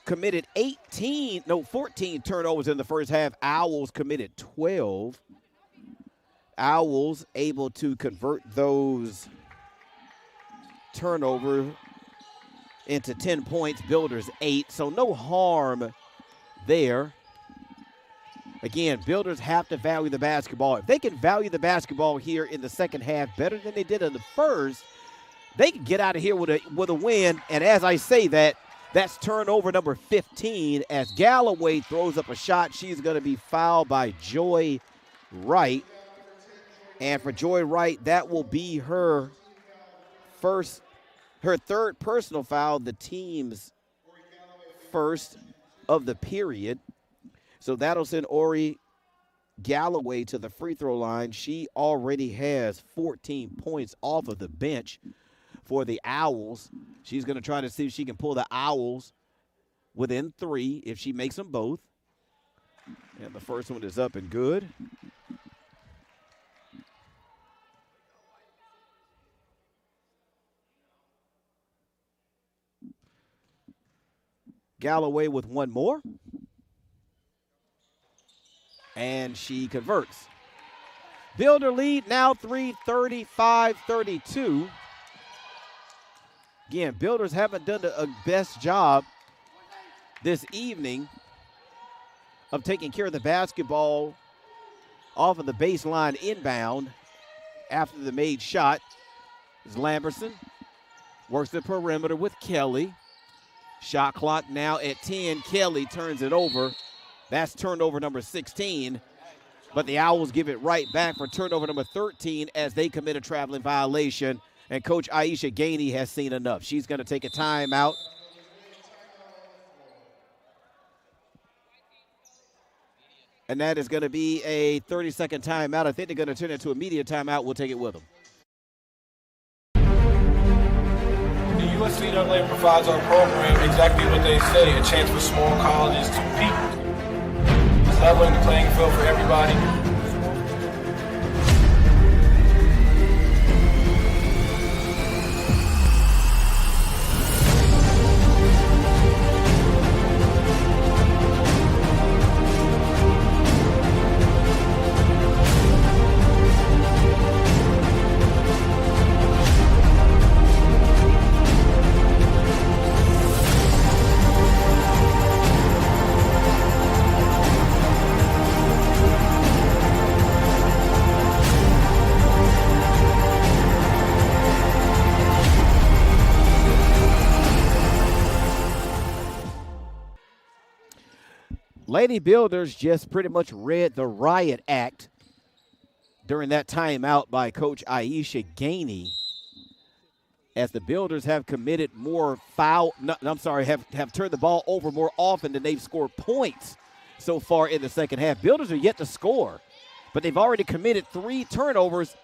committed 14 turnovers in the first half. Owls committed 12. Owls able to convert those turnovers into 10 points. Builders 8, so no harm there. Again, Builders have to value the basketball. If they can value the basketball here in the second half better than they did in the first, they can get out of here with a win. And as I say that, that's turnover number 15 as Galloway throws up a shot. She's going to be fouled by Joy Wright. And for Joy Wright, that will be her third personal foul, the team's first of the period. So that'll send Ori Galloway to the free throw line. She already has 14 points off of the bench for the Owls. She's going to try to see if she can pull the Owls within 3 if she makes them both. And the first one is up and good. Galloway with one more. And she converts. Builder lead now 35-32. Again, Builders haven't done a best job this evening of taking care of the basketball off of the baseline inbound after the made shot. Is Lamberson works the perimeter with Kelly. Shot clock now at 10. Kelly turns it over. That's turnover number 16. But the Owls give it right back for turnover number 13 as they commit a traveling violation. And Coach Aisha Gainey has seen enough. She's going to take a timeout. And that is going to be a 30-second timeout. I think they're going to turn it to a media timeout. We'll take it with them. The USCAA provides our program exactly what they say, a chance for small colleges to peak. Leveling the playing field for everybody. Lady Builders just pretty much read the riot act during that timeout by Coach Aisha Gainey, as the Builders have committed more have turned the ball over more often than they've scored points so far in the second half. Builders are yet to score, but they've already committed 3 turnovers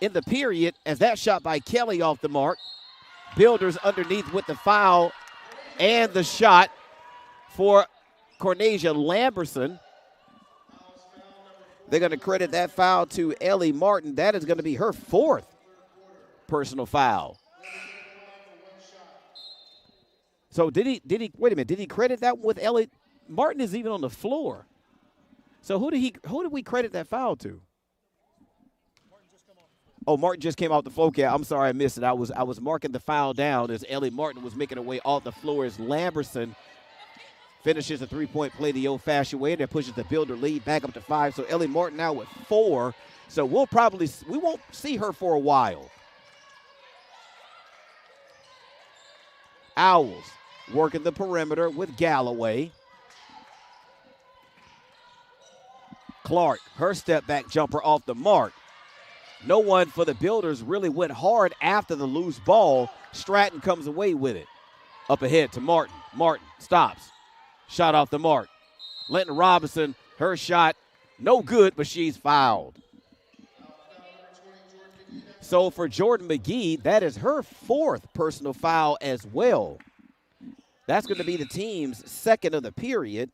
in the period as that shot by Kelly off the mark. Builders underneath with the foul and the shot for Cornesia Lamberson. They're going to credit that foul to Ellie Martin. That is going to be her 4th personal foul. So did he wait a minute, did he credit that with Ellie? Martin is even on the floor. So who did we credit that foul to? Oh, Martin just came off the floor. I'm sorry I missed it. I was marking the foul down as Ellie Martin was making her way off the floor as Lamberson finishes a three-point play the old-fashioned way. That pushes the Builder lead back up to 5. So Ellie Martin now with 4. So we won't see her for a while. Owls working the perimeter with Galloway. Clark, her step-back jumper off the mark. No one for the Builders really went hard after the loose ball. Stratton comes away with it. Up ahead to Martin. Martin stops. Shot off the mark. Linton Robinson, her shot, no good, but she's fouled. So for Jordan McGee, that is her 4th personal foul as well. That's going to be the team's 2nd of the period.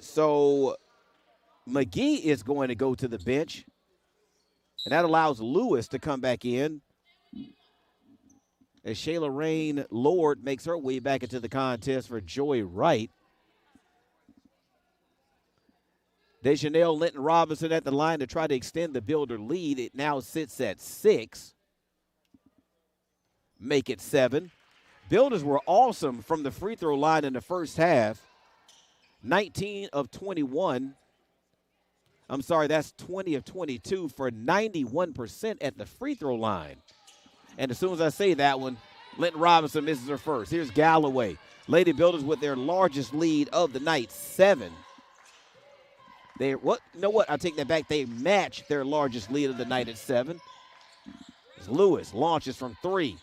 So McGee is going to go to the bench, and that allows Lewis to come back in as Shayla Rain Lord makes her way back into the contest for Joy Wright. Dejanelle Linton Robinson at the line to try to extend the Builder lead. It now sits at 6. Make it 7. Builders were awesome from the free throw line in the first half. 19 of 21. I'm sorry, that's 20 of 22 for 91% at the free throw line. And as soon as I say that one, Linton Robinson misses her first. Here's Galloway. Lady Builders with their largest lead of the night, 7. You know what? I take that back. They match their largest lead of the night at 7. As Lewis launches from 3.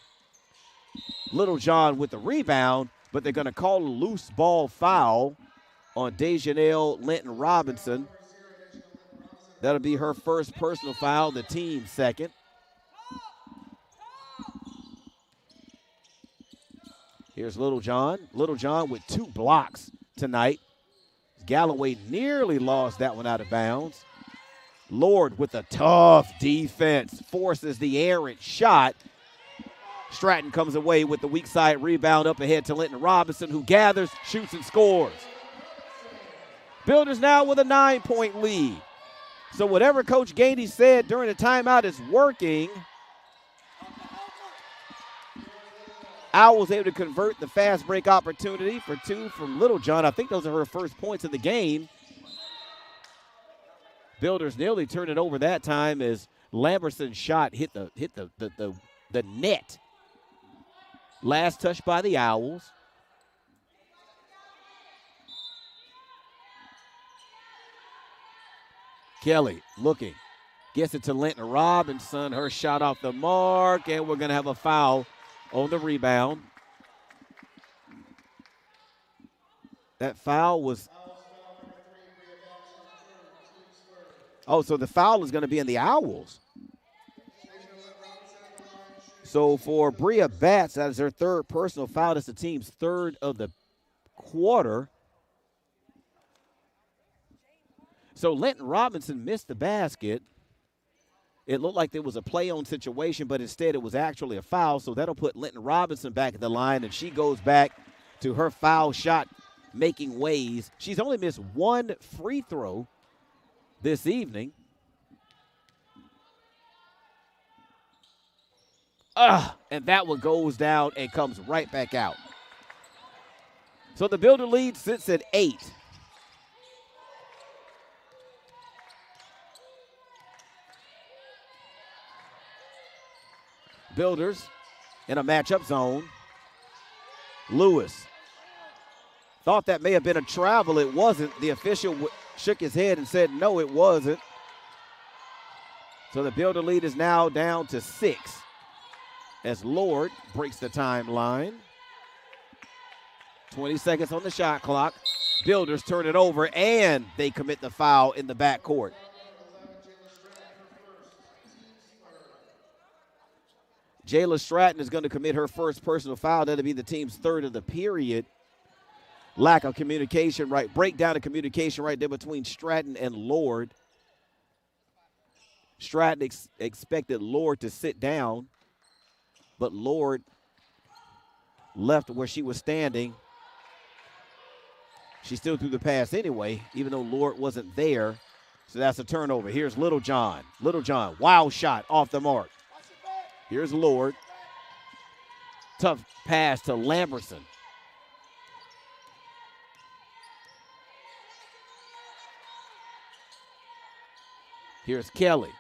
Littlejohn with the rebound, but they're going to call a loose ball foul on Dejanelle Linton Robinson. That'll be her first personal foul, the team's 2nd. Here's Littlejohn. Littlejohn with 2 blocks tonight. Galloway nearly lost that one out of bounds. Lord with a tough defense forces the errant shot. Stratton comes away with the weak side rebound up ahead to Linton Robinson, who gathers, shoots, and scores. Builders now with a 9-point lead. So whatever Coach Gainey said during the timeout is working. Owls able to convert the fast break opportunity for 2 from Littlejohn. I think those are her first points of the game. Builders nearly turned it over that time as Lamberson's shot hit the net. Last touch by the Owls. Kelly looking. Gets it to Linton Robinson. Her shot off the mark, and we're going to have a foul on the rebound. That foul was. Oh, so the foul is going to be in the Owls. So for Bria Batts, that is her 3rd personal foul. That's the team's 3rd of the quarter. So Linton Robinson missed the basket. It looked like there was a play-on situation, but instead it was actually a foul. So that'll put Linton Robinson back at the line, and she goes back to her foul shot making ways. She's only missed 1 free throw this evening. And that one goes down and comes right back out. So the Builder lead sits at 8. Builders in a matchup zone. Lewis thought that may have been a travel. It wasn't. The official shook his head and said, no, it wasn't. So the Builder lead is now down to 6 as Lord breaks the timeline. 20 seconds on the shot clock. Builders turn it over, and they commit the foul in the backcourt. Jayla Stratton is going to commit her first personal foul. That'll be the team's 3rd of the period. Lack of communication, right? Breakdown of communication right there between Stratton and Lord. Stratton expected Lord to sit down, but Lord left where she was standing. She still threw the pass anyway, even though Lord wasn't there. So that's a turnover. Here's Littlejohn. Littlejohn, wild shot off the mark. Here's Lord. Tough pass to Lamberson. Here's Kelly.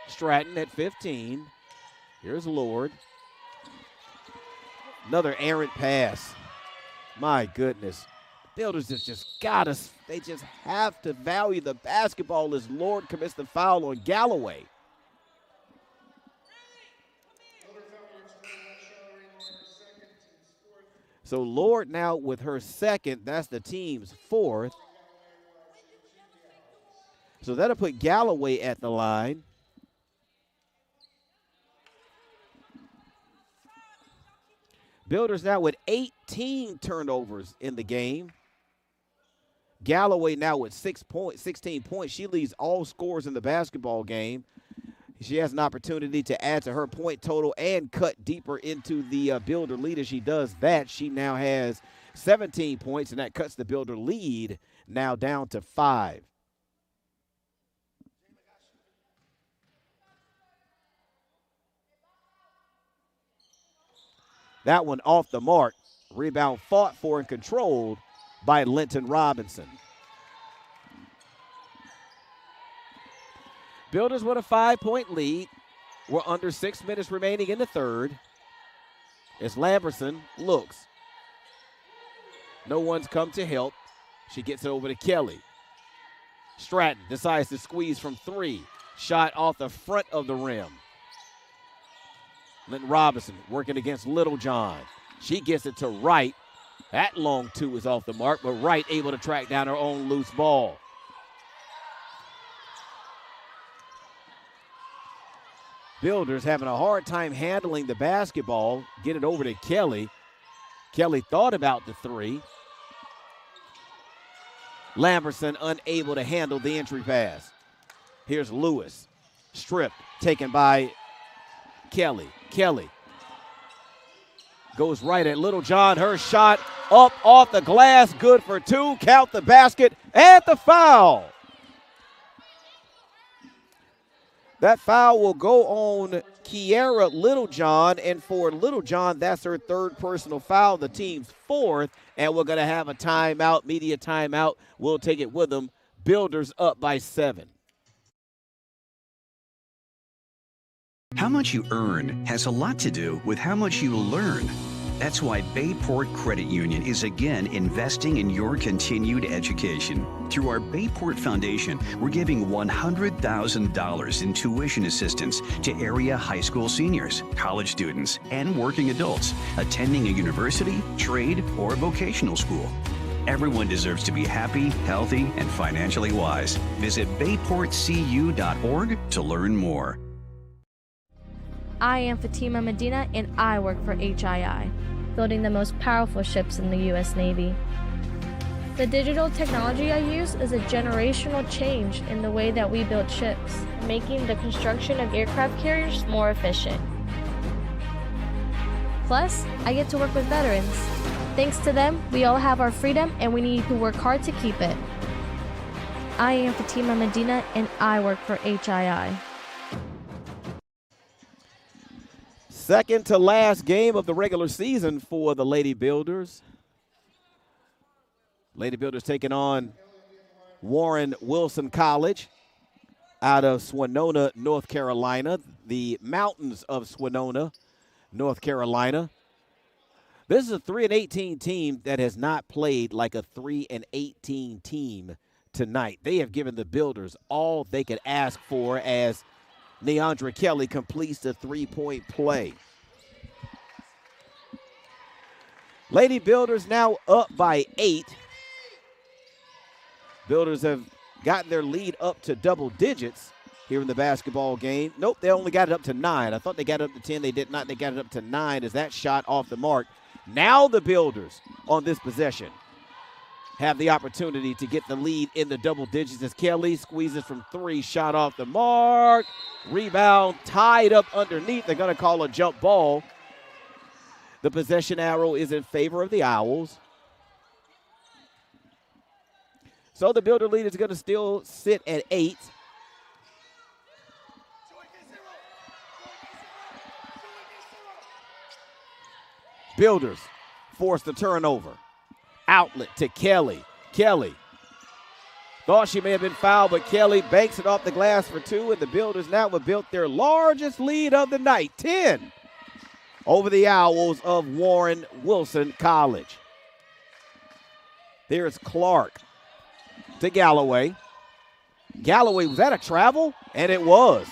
Stratton at 15. Here's Lord. Another errant pass. My goodness. Builders have just got us. They just have to value the basketball as Lord commits the foul on Galloway. So Lord now with her second. That's the team's fourth. So that'll put Galloway at the line. Builders now with 18 turnovers in the game. Galloway now with 16 points. She leads all scorers in the basketball game. She has an opportunity to add to her point total and cut deeper into the Builder lead. As she does that, she now has 17 points, and that cuts the Builder lead now down to 5. That one off the mark. Rebound fought for and controlled by Linton Robinson. Builders with a 5-point lead. We're under 6 minutes remaining in the third. As Lamberson looks. No one's come to help. She gets it over to Kelly. Stratton decides to squeeze from 3. Shot off the front of the rim. Linton Robinson working against Littlejohn. She gets it to Wright. That long 2 is off the mark, but Wright able to track down her own loose ball. Builders having a hard time handling the basketball. Get it over to Kelly. Kelly thought about the 3. Lamberson unable to handle the entry pass. Here's Lewis. Stripped, taken by Kelly. Kelly goes right at Littlejohn. Her shot up off the glass. Good for 2. Count the basket and the foul. That foul will go on Kiara Littlejohn. And for Littlejohn, that's her 3rd personal foul, the team's 4th. And we're going to have a timeout, media timeout. We'll take it with them. Builders up by 7. How much you earn has a lot to do with how much you learn. That's why Bayport Credit Union is again investing in your continued education. Through our Bayport Foundation, we're giving $100,000 in tuition assistance to area high school seniors, college students, and working adults attending a university, trade, or vocational school. Everyone deserves to be happy, healthy, and financially wise. Visit bayportcu.org to learn more. I am Fatima Medina, and I work for HII, building the most powerful ships in the U.S. Navy. The digital technology I use is a generational change in the way that we build ships, making the construction of aircraft carriers more efficient. Plus, I get to work with veterans. Thanks to them, we all have our freedom, and we need to work hard to keep it. I am Fatima Medina, and I work for HII. Second to last game of the regular season for the Lady Builders. Lady Builders taking on Warren Wilson College out of Swinona, North Carolina, the mountains of Swinona, North Carolina. This is a 3-18 team that has not played like a 3-18 team tonight. They have given the Builders all they could ask for as Neandra Kelly completes the 3-point play. Lady Builders now up by 8. Builders have gotten their lead up to double digits here in the basketball game. Nope, they only got it up to 9. I thought they got it up to 10. They did not. They got it up to 9 as that shot off the mark. Now the Builders on this possession have the opportunity to get the lead in the double digits as Kelly squeezes from 3, shot off the mark. Rebound tied up underneath. They're going to call a jump ball. The possession arrow is in favor of the Owls. So the Builder lead is going to still sit at 8. Builders force the turnover. Outlet to Kelly. Kelly thought she may have been fouled, but Kelly banks it off the glass for 2, and the Builders now have built their largest lead of the night, 10, over the Owls of Warren Wilson College. There's Clark to Galloway. Galloway, was that a travel? And it was.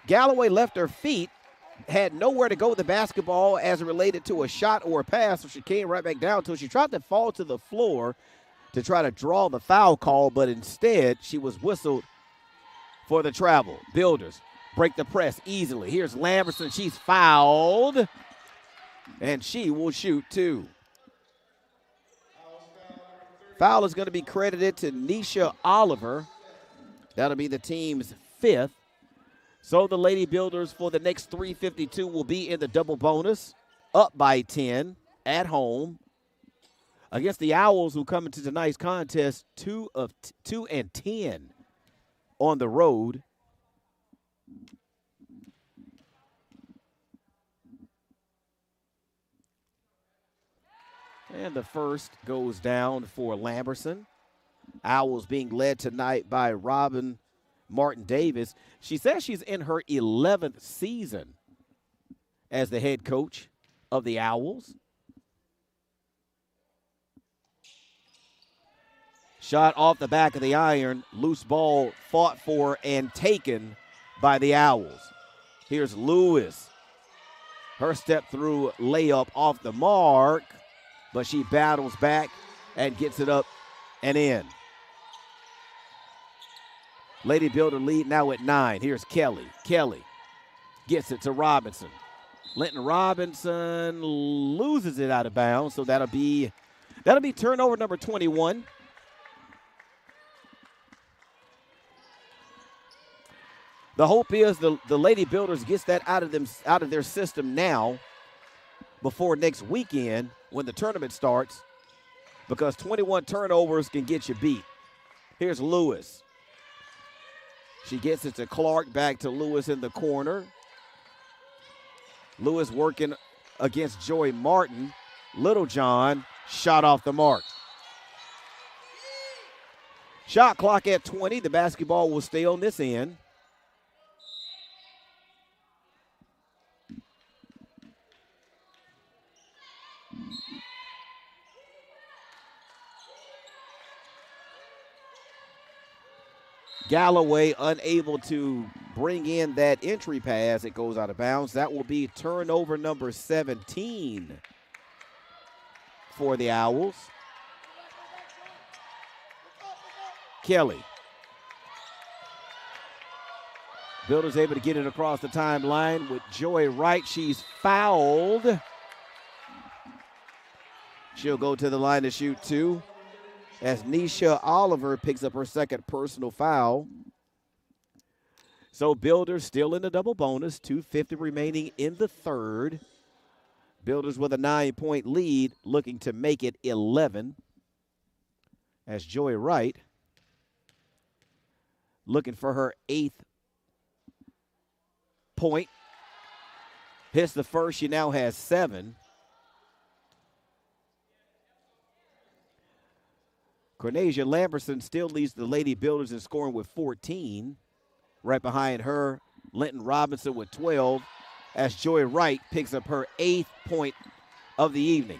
Galloway left her feet, had nowhere to go with the basketball as it related to a shot or a pass, so she came right back down to it. She tried to fall to the floor to try to draw the foul call, but instead she was whistled for the travel. Builders break the press easily. Here's Lamberson. She's fouled, and she will shoot 2. Foul is going to be credited to Nisha Oliver. That'll be the team's 5th. So the Lady Builders for the next 3:52 will be in the double bonus, up by 10 at home against the Owls, who come into tonight's contest 2-10 on the road. And the first goes down for Lamberson. Owls being led tonight by Robin Martin Davis. She says she's in her 11th season as the head coach of the Owls. Shot off the back of the iron. Loose ball fought for and taken by the Owls. Here's Lewis. Her step through layup off the mark, but she battles back and gets it up and in. Lady Builder lead now at 9. Here's Kelly. Kelly gets it to Robinson. Linton Robinson loses it out of bounds, so that'll be turnover number 21. The hope is the Lady Builders gets that out of their system now before next weekend when the tournament starts, because 21 turnovers can get you beat. Here's Lewis. She gets it to Clark, back to Lewis in the corner. Lewis working against Joy Martin. Littlejohn shot off the mark. Shot clock at 20. The basketball will stay on this end. Galloway unable to bring in that entry pass. It goes out of bounds. That will be turnover number 17 for the Owls. Kelly. Builders able to get it across the timeline with Joy Wright. She's fouled. She'll go to the line to shoot 2. As Nisha Oliver picks up her second personal foul. So Builders still in the double bonus, 2:50 remaining in the third. Builders with a 9-point lead, looking to make it 11. As Joy Wright looking for her 8th point. Hits the first, she now has 7. Cornesia Lamberson still leads the Lady Builders in scoring with 14. Right behind her, Linton Robinson with 12, as Joy Wright picks up her 8th point of the evening.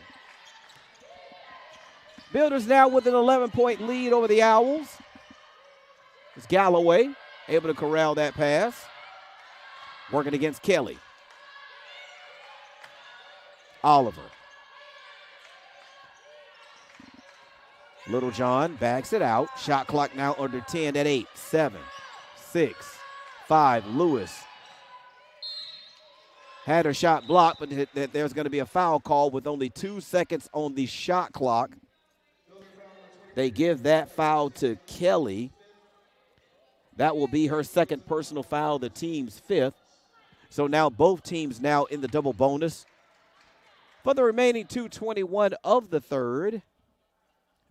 Builders now with an 11-point lead over the Owls. It's Galloway able to corral that pass. Working against Kelly. Oliver. Littlejohn backs it out. Shot clock now under 10 at 8, 7, 6, 5. Lewis had her shot blocked, but there's going to be a foul call with only 2 seconds on the shot clock. They give that foul to Kelly. That will be her second personal foul, the team's 5th. So now both teams now in the double bonus for the remaining 2:21 of the third.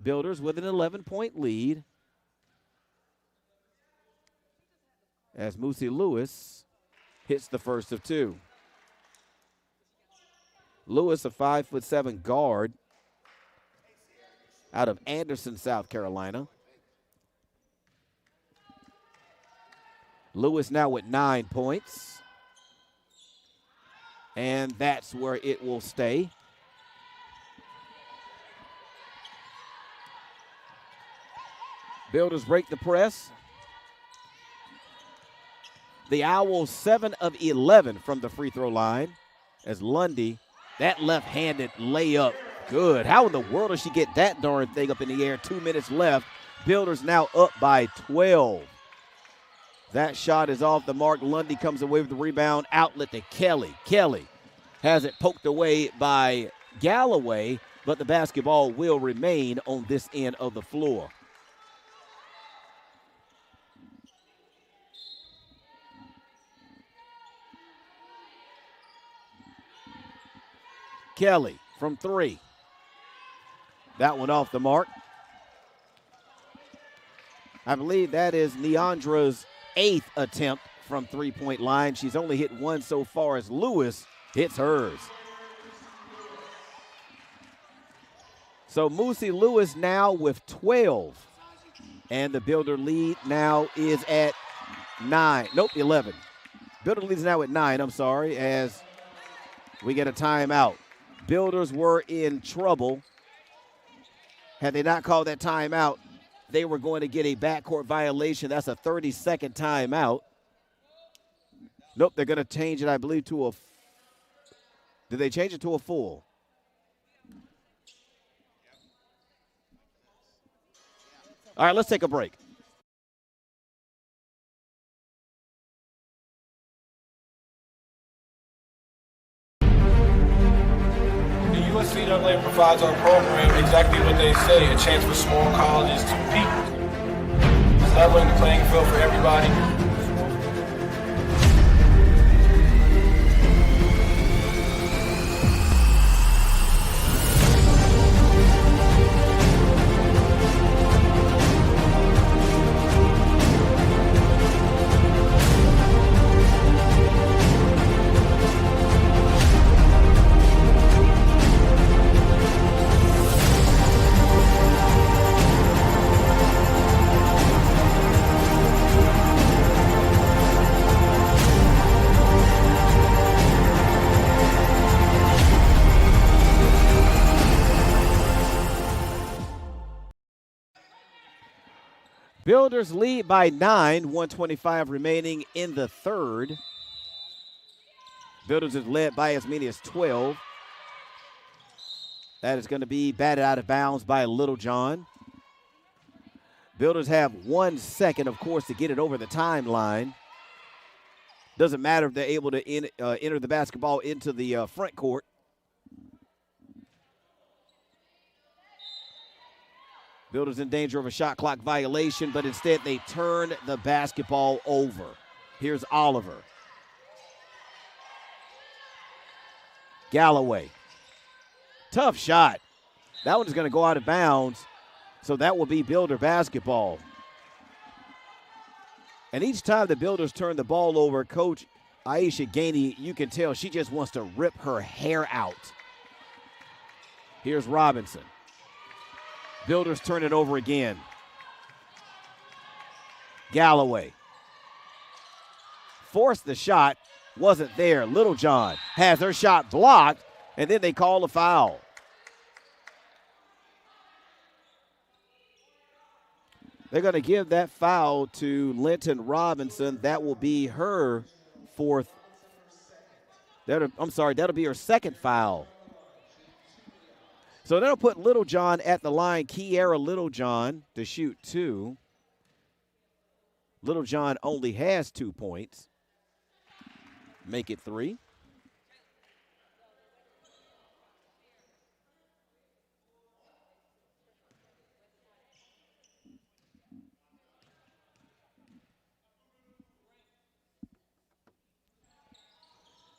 Builders with an 11-point lead as Moosey Lewis hits the first of two. Lewis, a 5'7" guard out of Anderson, South Carolina. Lewis now with 9 points. And that's where it will stay. Builders break the press. The Owls 7 of 11 from the free throw line as Lundy, that left-handed layup, good. How in the world does she get that darn thing up in the air? 2 minutes left. Builders now up by 12. That shot is off the mark. Lundy comes away with the rebound. Outlet to Kelly. Kelly has it poked away by Galloway, but the basketball will remain on this end of the floor. Kelly from three. That one off the mark. I believe that is Neandra's 8th attempt from three-point line. She's only hit one so far as Lewis hits hers. So Moosey Lewis now with 12. And the Builder lead now is at 9. Nope, 11. Builder lead is now at 9, I'm sorry, as we get a timeout. Builders were in trouble. Had they not called that timeout, they were going to get a backcourt violation. That's a 30-second timeout. Nope, they're going to change it, I believe, to a – did they change it to a full? All right, let's take a break. USC Dunk Lane provides our program exactly what they say, a chance for small colleges to peak. It's leveling the playing field for everybody. Builders lead by 9, 125 remaining in the third. Builders is led by as many as 12. That is going to be batted out of bounds by Littlejohn. Builders have 1 second, of course, to get it over the timeline. Doesn't matter if they're able to enter the basketball into the front court. Builders in danger of a shot clock violation, but instead they turn the basketball over. Here's Oliver. Galloway. Tough shot. That one is going to go out of bounds, so that will be Builder basketball. And each time the Builders turn the ball over, Coach Aisha Gainey, you can tell she just wants to rip her hair out. Here's Robinson. Builders turn it over again. Galloway. Forced the shot. Wasn't there. Littlejohn has her shot blocked, and then they call a foul. They're going to give that foul to Linton Robinson. That will be her fourth. That'll be her second foul. So that'll put Littlejohn at the line. Kiara Littlejohn to shoot 2. Littlejohn only has 2 points. Make it 3.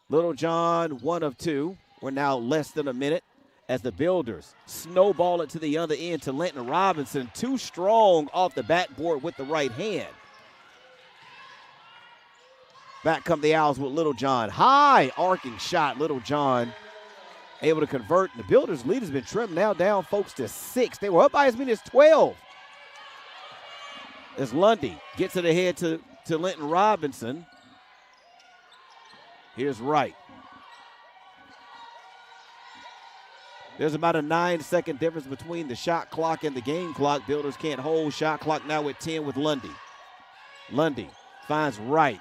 Littlejohn 1 of 2. We're now less than a minute as the Builders snowball it to the other end to Linton Robinson. Too strong off the backboard with the right hand. Back come the Owls with Littlejohn. High arcing shot. Littlejohn able to convert. The Builders' lead has been trimmed now down, folks, to 6. They were up by as many as 12. As Lundy gets it ahead to Linton Robinson. Here's Wright. There's about a 9-second difference between the shot clock and the game clock. Builders can't hold. Shot clock now at 10 with Lundy. Lundy finds Wright.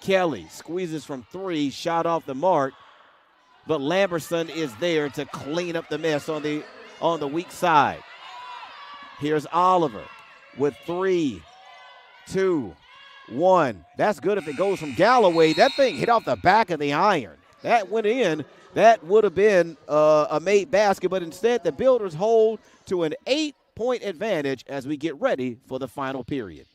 Kelly squeezes from 3, shot off the mark, but Lamberson is there to clean up the mess on the weak side. Here's Oliver with 3, 2, 1. That's good if it goes from Galloway. That thing hit off the back of the iron. That went in. That would have been a made basket, but instead the Builders hold to an 8-point advantage as we get ready for the final period.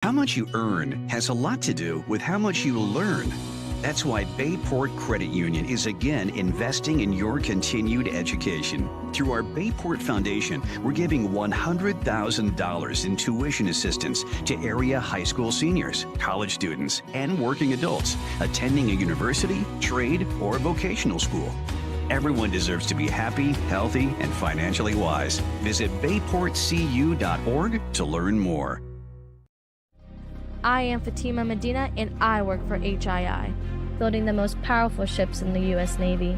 How much you earn has a lot to do with how much you learn. That's why Bayport Credit Union is again investing in your continued education. Through our Bayport Foundation, we're giving $100,000 in tuition assistance to area high school seniors, college students, and working adults attending a university, trade, or vocational school. Everyone deserves to be happy, healthy, and financially wise. Visit bayportcu.org to learn more. I am Fatima Medina, and I work for HII, building the most powerful ships in the U.S. Navy.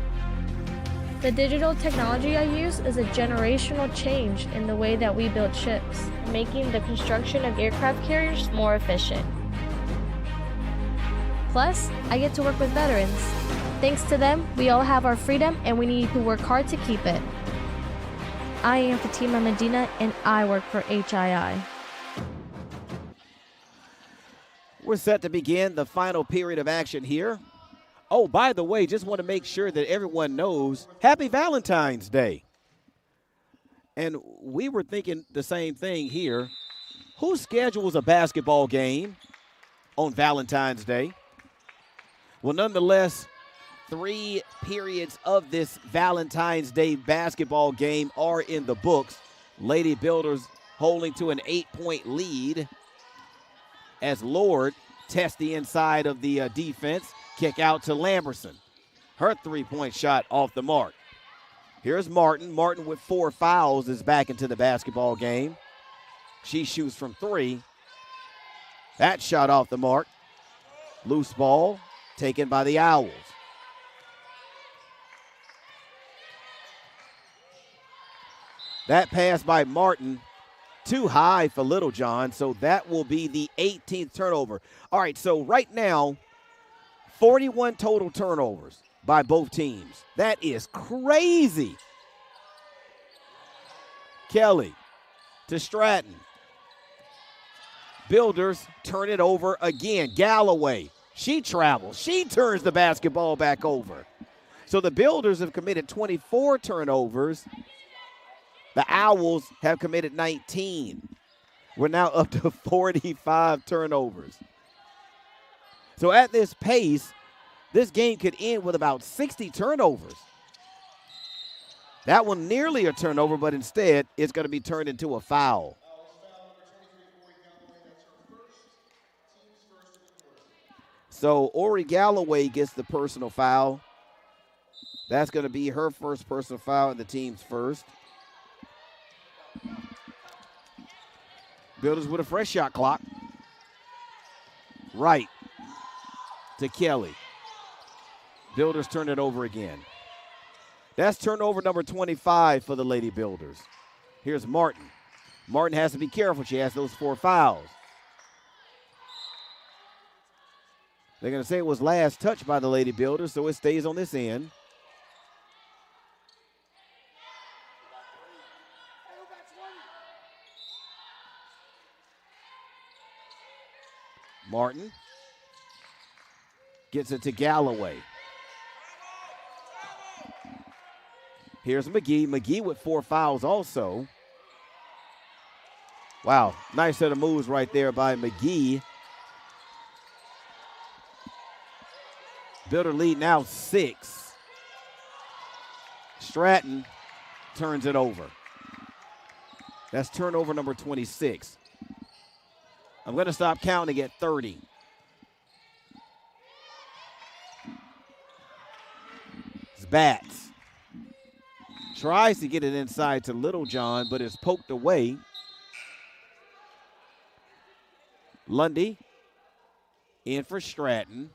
The digital technology I use is a generational change in the way that we build ships, making the construction of aircraft carriers more efficient. Plus, I get to work with veterans. Thanks to them, we all have our freedom, and we need to work hard to keep it. I am Fatima Medina, and I work for HII. We're set to begin the final period of action here. Oh, by the way, just want to make sure that everyone knows, Happy Valentine's Day. And we were thinking the same thing here. Who schedules a basketball game on Valentine's Day? Well, nonetheless, 3 periods of this Valentine's Day basketball game are in the books. Lady Builders holding to an 8-point lead as Lord tests the inside of the defense. Kick out to Lamberson. Her 3-point shot off the mark. Here's Martin. Martin with 4 fouls is back into the basketball game. She shoots from 3. That shot off the mark. Loose ball taken by the Owls. That pass by Martin too high for Littlejohn, so that will be the 18th turnover. All right, so right now, 41 total turnovers by both teams. That is crazy. Kelly to Stratton. Builders turn it over again. Galloway, she travels. She turns the basketball back over. So the Builders have committed 24 turnovers. The Owls have committed 19. We're now up to 45 turnovers. So at this pace, this game could end with about 60 turnovers. That one nearly a turnover, but instead it's going to be turned into a foul. So Ori Galloway gets the personal foul. That's going to be her first personal foul and the team's first. Builders with a fresh shot clock. Right to Kelly. Builders turn it over again. That's turnover number 25 for the Lady Builders. Here's Martin. Martin has to be careful. She has those 4 fouls. They're going to say it was last touch by the Lady Builders, so it stays on this end. Martin gets it to Galloway. Here's McGee. McGee with 4 fouls also. Wow, nice set of moves right there by McGee. Builder lead now 6. Stratton turns it over. That's turnover number 26. I'm going to stop counting at 30. It's Bats. Tries to get it inside to Littlejohn, but is poked away. Lundy in for Stratton.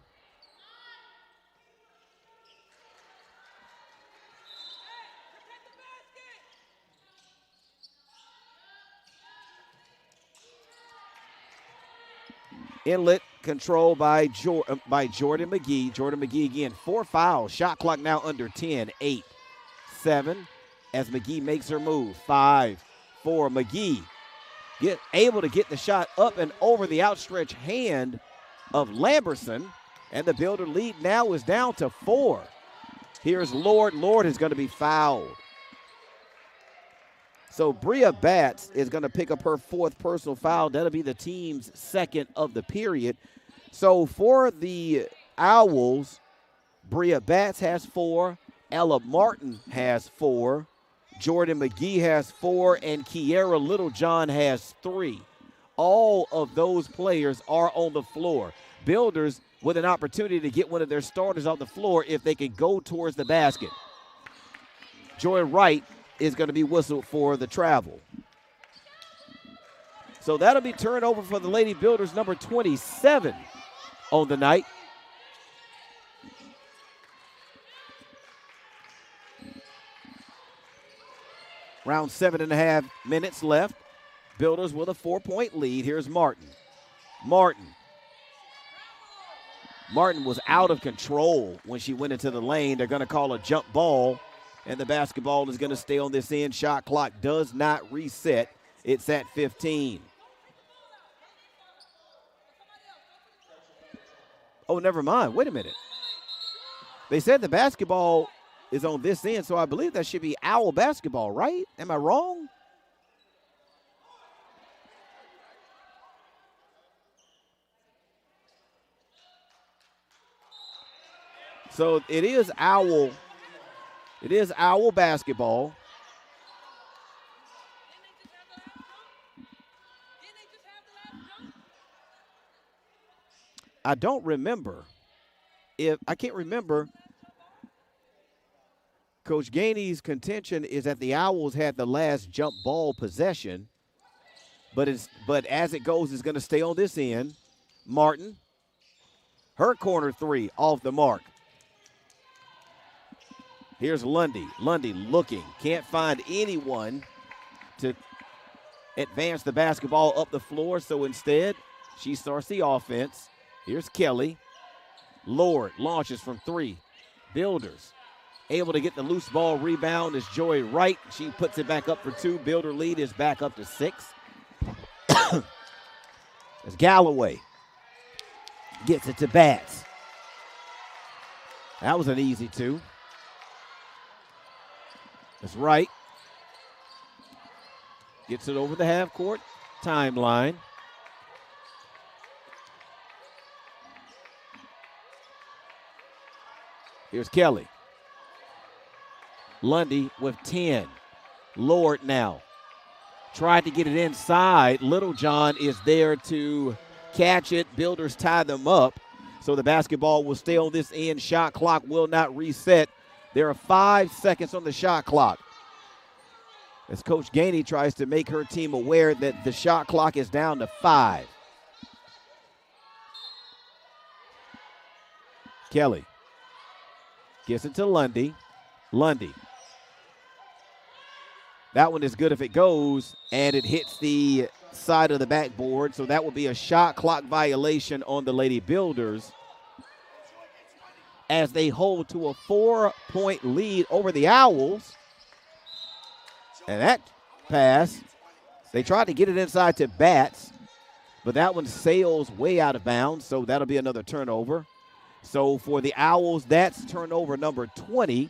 Inlet control by Jordan McGee. Jordan McGee again, 4 fouls. Shot clock now under 10. 8, 7, as McGee makes her move. 5, 4. McGee able to get the shot up and over the outstretched hand of Lamberson. And the Builder lead now is down to 4. Here's Lord. Lord is going to be fouled. So Bria Bats is going to pick up her 4th personal foul. That'll be the team's 2nd of the period. So for the Owls, Bria Bats has 4, Ella Martin has 4, Jordan McGee has 4, and Kiera Littlejohn has 3. All of those players are on the floor. Builders with an opportunity to get one of their starters off the floor if they can go towards the basket. Joy Wright is going to be whistled for the travel. So that'll be turnover for the Lady Builders, number 27 on the night. Around 7.5 minutes left. Builders with a 4-point lead. Here's Martin. Martin was out of control when she went into the lane. They're going to call a jump ball, and the basketball is going to stay on this end. Shot clock does not reset. It's at 15. Oh, never mind. Wait a minute. They said the basketball is on this end, so I believe that should be Owl basketball, right? Am I wrong? So it is Owl. It is Owl basketball. I don't remember I can't remember. Coach Gainey's contention is that the Owls had the last jump ball possession, but as it goes, it's going to stay on this end. Martin, her corner 3 off the mark. Here's Lundy. Lundy looking, can't find anyone to advance the basketball up the floor, so instead she starts the offense. Here's Kelly. Lord launches from 3. Builders able to get the loose ball rebound is Joy Wright. She puts it back up for 2. Builder lead is back up to 6. As Galloway gets it to Bats. That was an easy 2. That's Wright. Gets it over the half-court timeline. Here's Kelly. Lundy with 10. Lord now. Tried to get it inside. Littlejohn is there to catch it. Builders tie them up. So the basketball will stay on this end. Shot clock will not reset. There are 5 seconds on the shot clock. As Coach Gainey tries to make her team aware that the shot clock is down to 5. Kelly gets it to Lundy. Lundy. That one is good if it goes, and it hits the side of the backboard. So that will be a shot clock violation on the Lady Builders as they hold to a 4-point lead over the Owls. And that pass, they tried to get it inside to Bats, but that one sails way out of bounds, so that'll be another turnover. So for the Owls, that's turnover number 20.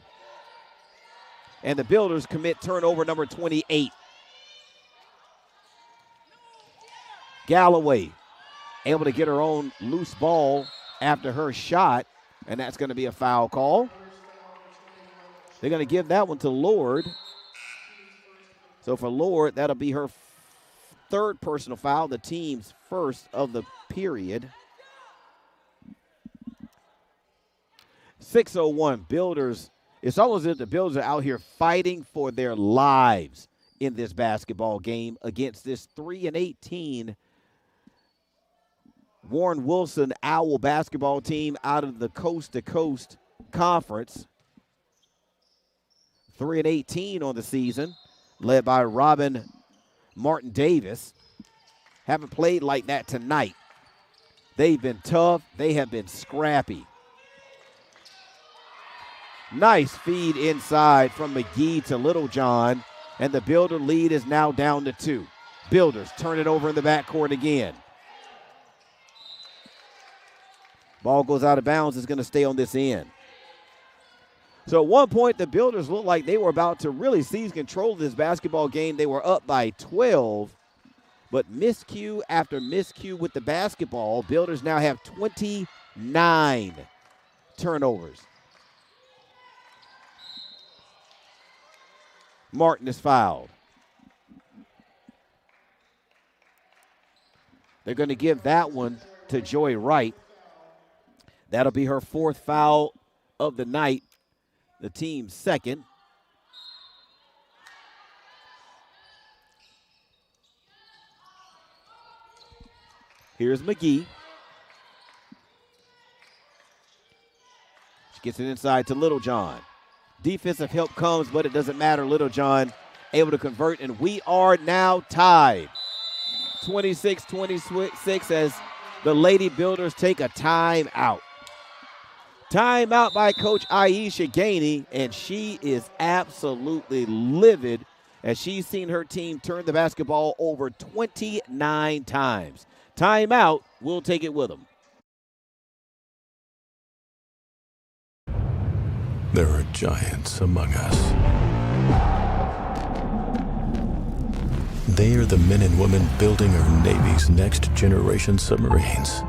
And the Builders commit turnover number 28. Galloway able to get her own loose ball after her shot. And that's going to be a foul call. They're going to give that one to Lord. So for Lord, that'll be her third personal foul, the team's first of the period. 6:01, Builders. It's almost as if the Builders are out here fighting for their lives in this basketball game against this 3-18 Warren Wilson Owl basketball team out of the Coast to Coast Conference. 3-18 on the season, led by Robin Martin Davis. Haven't played like that tonight. They've been tough. They have been scrappy. Nice feed inside from McGee to Littlejohn, and the Builder lead is now down to 2. Builders turn it over in the backcourt again. Ball goes out of bounds. It's going to stay on this end. So at one point, the Builders looked like they were about to really seize control of this basketball game. They were up by 12, but miscue after miscue with the basketball. Builders now have 29 turnovers. Martin is fouled. They're going to give that one to Joy Wright. That'll be her 4th foul of the night, the team's second. Here's McGee. She gets it inside to Littlejohn. Defensive help comes, but it doesn't matter. Littlejohn able to convert, and we are now tied. 26-26 as the Lady Builders take a timeout. Timeout by Coach Aisha Gainey, and she is absolutely livid as she's seen her team turn the basketball over 29 times. Timeout, we'll take it with them. There are giants among us. They are the men and women building our Navy's next generation submarines.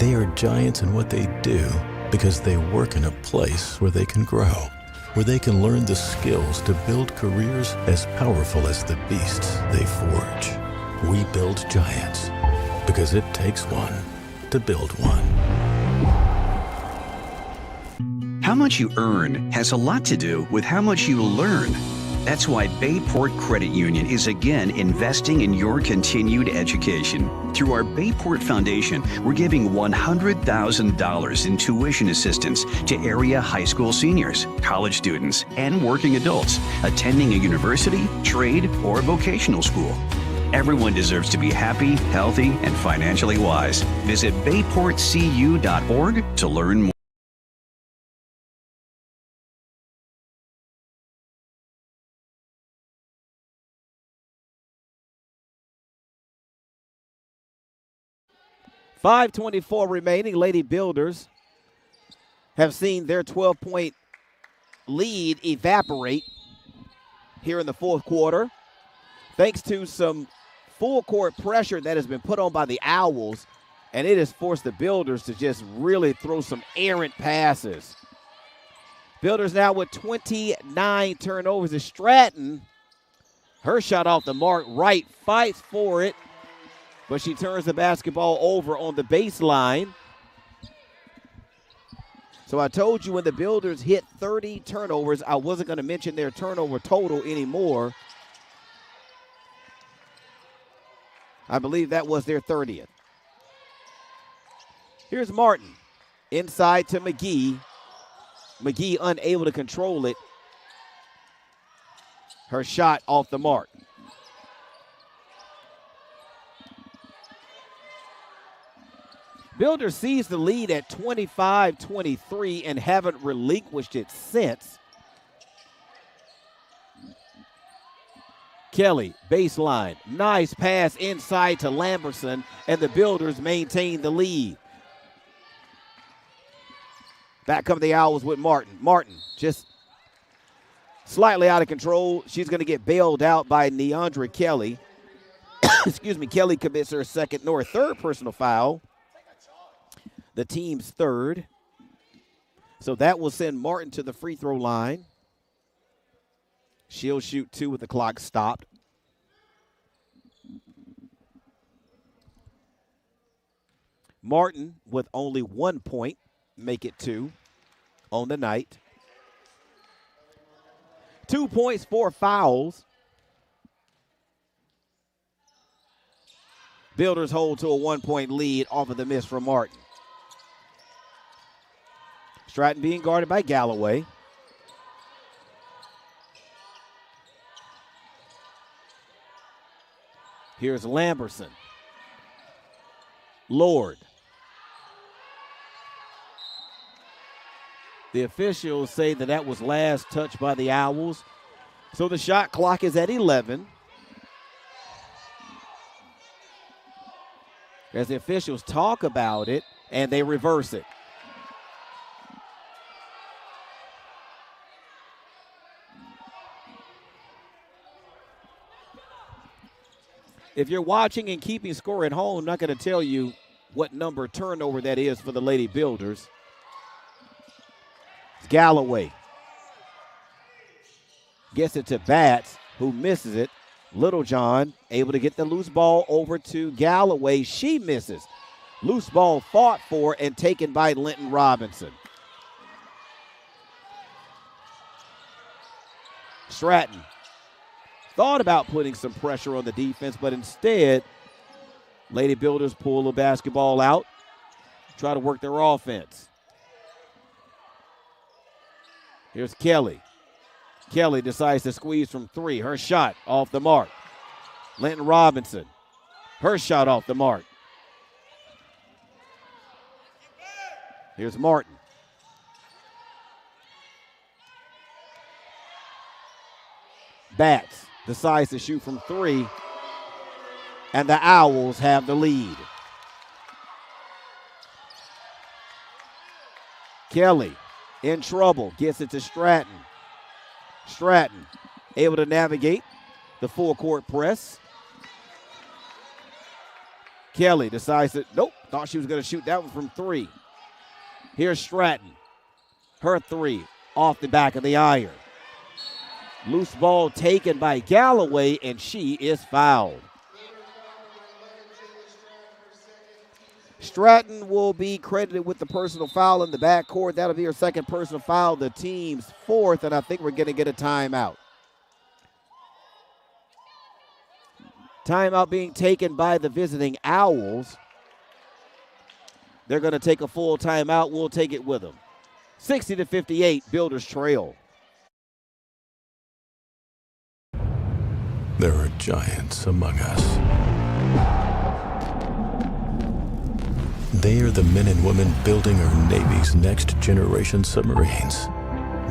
They are giants in what they do because they work in a place where they can grow, where they can learn the skills to build careers as powerful as the beasts they forge. We build giants because it takes one to build one. How much you earn has a lot to do with how much you learn. That's why Bayport Credit Union is again investing in your continued education. Through our Bayport Foundation, we're giving $100,000 in tuition assistance to area high school seniors, college students, and working adults attending a university, trade, or vocational school. Everyone deserves to be happy, healthy, and financially wise. Visit bayportcu.org to learn more. .524 remaining. Lady Builders have seen their 12-point lead evaporate here in the 4th quarter, thanks to some full-court pressure that has been put on by the Owls, and it has forced the Builders to just really throw some errant passes. Builders now with 29 turnovers. Is Stratton, her shot off the mark. Wright fights for it, but she turns the basketball over on the baseline. So I told you when the Builders hit 30 turnovers, I wasn't going to mention their turnover total anymore. I believe that was their 30th. Here's Martin. Inside to McGee. McGee unable to control it. Her shot off the mark. Builders sees the lead at 25-23 and haven't relinquished it since. Kelly, baseline, nice pass inside to Lamberson, and the Builders maintain the lead. Back come the Owls with Martin. Martin just slightly out of control. She's going to get bailed out by Neandra Kelly. Excuse me, Kelly commits her third personal foul. The team's third. So that will send Martin to the free throw line. She'll shoot 2 with the clock stopped. Martin with only 1 point, make it 2 on the night. 2 points, 4 fouls. Builders hold to a 1-point lead off of the miss from Martin. Stratton being guarded by Galloway. Here's Lamberson. Lord. The officials say that was last touch by the Owls. So the shot clock is at 11. As the officials talk about it, and they reverse it. If you're watching and keeping score at home, I'm not going to tell you what number turnover that is for the Lady Builders. It's Galloway. Gets it to Batts, who misses it. Littlejohn able to get the loose ball over to Galloway. She misses. Loose ball fought for and taken by Linton Robinson. Stratton thought about putting some pressure on the defense, but instead, Lady Builders pull the basketball out, try to work their offense. Here's Kelly. Kelly decides to squeeze from 3. Her shot off the mark. Linton Robinson. Her shot off the mark. Here's Martin. Batts decides to shoot from 3, and the Owls have the lead. Kelly in trouble, gets it to Stratton. Stratton able to navigate the full court press. Kelly decides that, nope, thought she was going to shoot that one from 3. Here's Stratton. Her 3 off the back of the iron. Loose ball taken by Galloway, and she is fouled. Stratton will be credited with the personal foul in the backcourt. That'll be her second personal foul, the team's 4th, and I think we're going to get a timeout. Timeout being taken by the visiting Owls. They're going to take a full timeout. We'll take it with them. 60-58, Builders trail. There are giants among us. They are the men and women building our Navy's next generation submarines.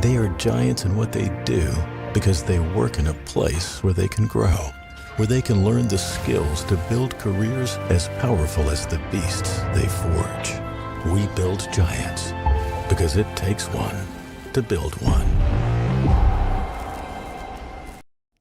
They are giants in what they do because they work in a place where they can grow, where they can learn the skills to build careers as powerful as the beasts they forge. We build giants because it takes one to build one.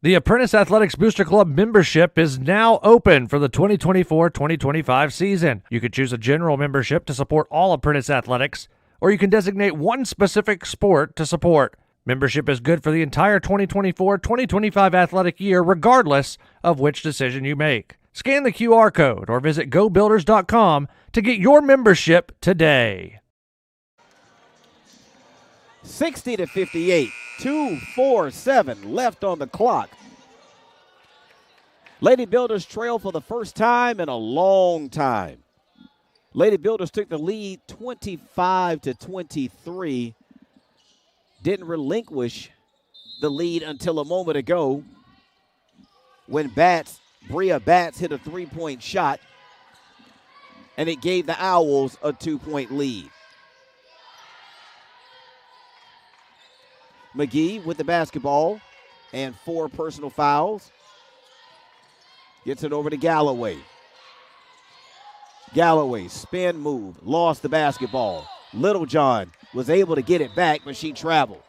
The Apprentice Athletics Booster Club membership is now open for the 2024-2025 season. You can choose a general membership to support all Apprentice athletics, or you can designate one specific sport to support. Membership is good for the entire 2024-2025 athletic year, regardless of which decision you make. Scan the QR code or visit GoBuilders.com to get your membership today. 60-58. 2:47 left on the clock. Lady Builders trail for the first time in a long time. Lady Builders took the lead 25-23. Didn't relinquish the lead until a moment ago when Bria Batts hit a 3-point shot, and it gave the Owls a 2-point lead. McGee with the basketball and 4 personal fouls. Gets it over to Galloway. Galloway, spin move, lost the basketball. Littlejohn was able to get it back, but she traveled.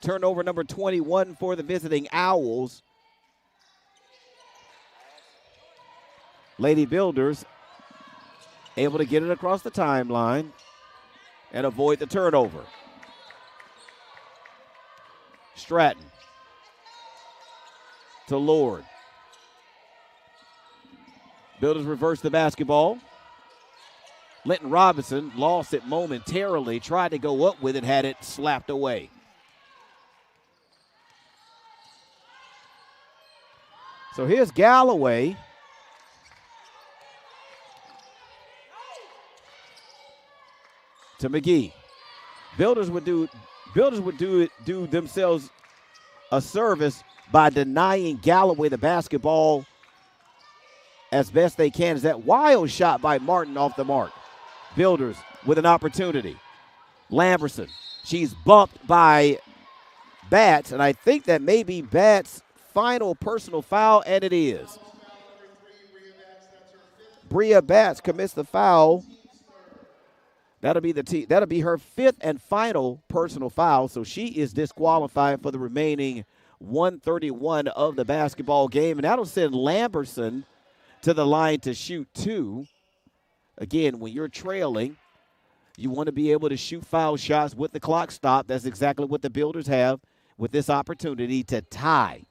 Turnover number 21 for the visiting Owls. Lady Builders able to get it across the timeline and avoid the turnover. Stratton to Lord. Builders reverse the basketball. Linton Robinson lost it momentarily, tried to go up with it, had it slapped away. So here's Galloway. To McGee. Builders would do themselves a service by denying Galloway the basketball as best they can. Is that wild shot by Martin off the mark. Builders with an opportunity. Lamberson. She's bumped by Batts, and I think that may be Batts' final personal foul, and it is. Bria Batts commits the foul. That'll be her fifth and final personal foul, so she is disqualified for the remaining 131 of the basketball game, and that'll send Lamberson to the line to shoot 2. Again, when you're trailing, you want to be able to shoot foul shots with the clock stopped. That's exactly what the Builders have with this opportunity to tie.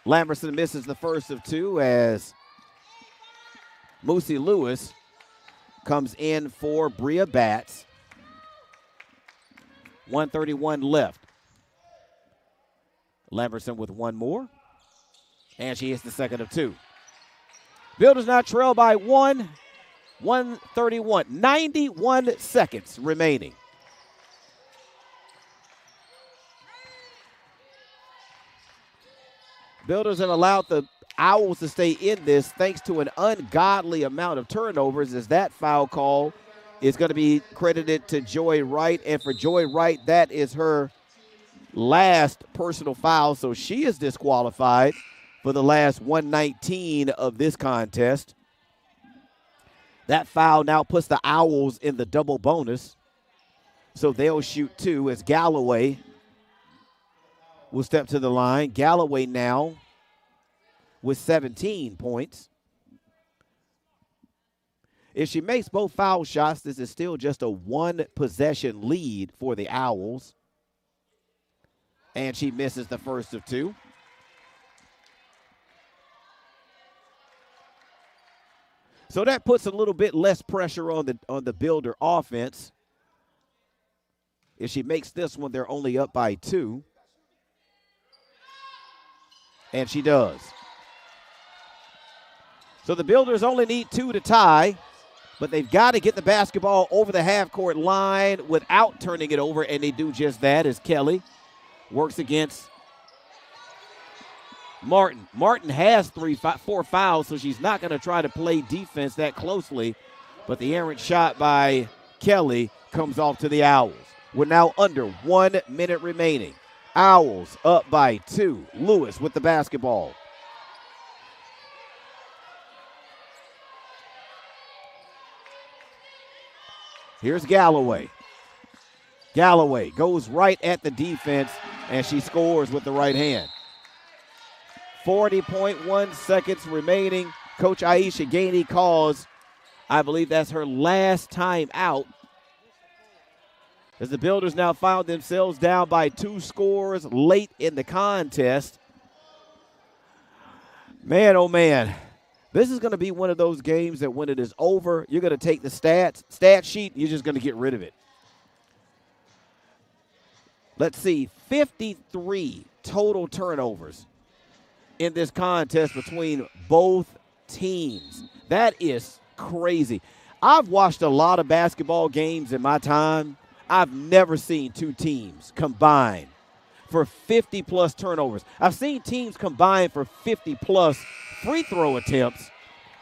Lamberson misses the first of 2 as Moosey Lewis comes in for Bria Batts. 1:31 left. Lamberson with one more, and she hits the second of 2. Builders now trail by 1:31. 91 seconds remaining. Builders have allowed the Owls to stay in this thanks to an ungodly amount of turnovers, as that foul call is going to be credited to Joy Wright. And for Joy Wright, that is her last personal foul, so she is disqualified for the last 119 of this contest. That foul now puts the Owls in the double bonus, so they'll shoot 2 as Galloway will step to the line. Galloway now with 17 points. If she makes both foul shots, this is still just a 1-possession lead for the Owls. And she misses the first of 2. So that puts a little bit less pressure on the Builder offense. If she makes this one, they're only up by 2. And she does. So the Builders only need 2 to tie, but they've got to get the basketball over the half-court line without turning it over, and they do just that as Kelly works against Martin. Martin has 4 fouls, so she's not going to try to play defense that closely, but the errant shot by Kelly comes off to the Owls. We're now under 1 minute remaining. Owls up by 2. Lewis with the basketball. Here's Galloway. Galloway goes right at the defense, and she scores with the right hand. 40.1 seconds remaining. Coach Aisha Gainey calls, I believe that's her last time out, as the Builders now found themselves down by 2 scores late in the contest. Man, oh man, this is going to be one of those games that when it is over, you're going to take the stat sheet, you're just going to get rid of it. Let's see, 53 total turnovers in this contest between both teams. That is crazy. I've watched a lot of basketball games in my time. I've never seen 2 teams combine for 50-plus turnovers. I've seen teams combine for 50-plus free throw attempts,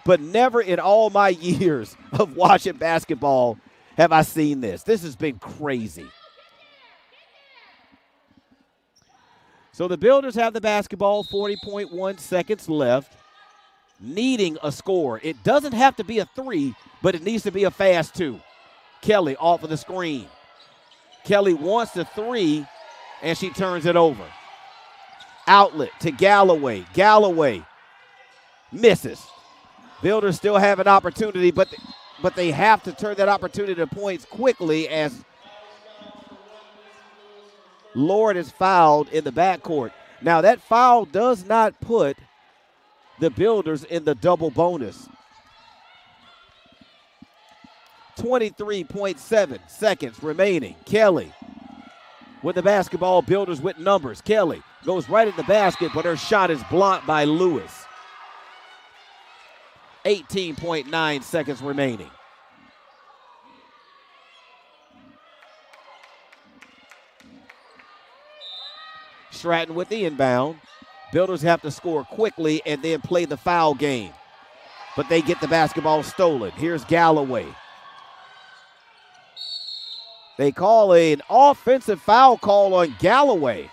but never in all my years of watching basketball have I seen this. This has been crazy. So the Builders have the basketball, 40.1 seconds left, needing a score. It doesn't have to be a 3, but it needs to be a fast 2. Kelly off of the screen. Kelly wants the three, and she turns it over. Outlet to Galloway. Galloway misses. Builders still have an opportunity, but they have to turn that opportunity to points quickly as Lord is fouled in the backcourt. Now, that foul does not put the Builders in the double bonus. 23.7 seconds remaining. Kelly with the basketball, Builders with numbers. Kelly goes right at the basket, but her shot is blocked by Lewis. 18.9 seconds remaining. Stratton with the inbound. Builders have to score quickly and then play the foul game. But they get the basketball stolen. Here's Galloway. They call an offensive foul call on Galloway.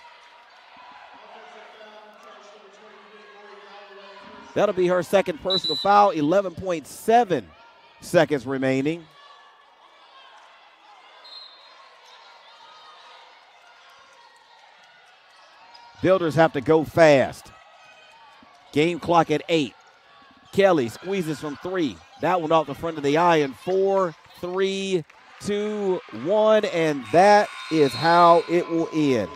That'll be her second personal foul. 11.7 seconds remaining. Builders have to go fast. Game clock at 8. Kelly squeezes from 3. That one off the front of the iron. 4, 3, 2, 1, and that is how it will end.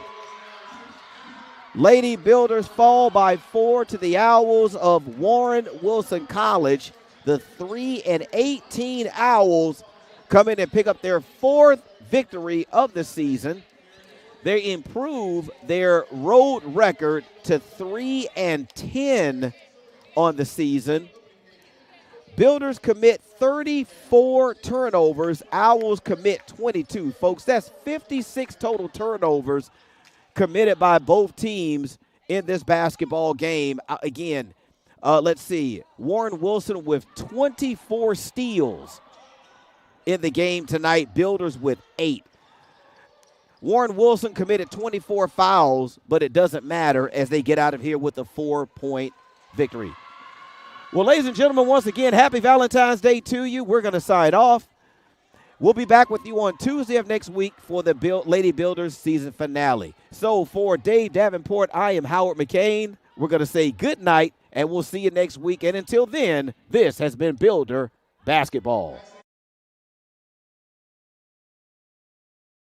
Lady Builders fall by 4 to the Owls of Warren Wilson College. The 3-18 Owls come in and pick up their 4th victory of the season. They improve their road record to 3-10 on the season. Builders commit 34 turnovers. Owls commit 22. Folks, that's 56 total turnovers committed by both teams in this basketball game. Again, let's see. Warren Wilson with 24 steals in the game tonight. Builders with 8. Warren Wilson committed 24 fouls, but it doesn't matter as they get out of here with a 4-point victory. Well, ladies and gentlemen, once again, happy Valentine's Day to you. We're going to sign off. We'll be back with you on Tuesday of next week for the Lady Builders season finale. So for Dave Davenport, I am Howard McCain. We're going to say good night, and we'll see you next week. And until then, this has been Builder Basketball.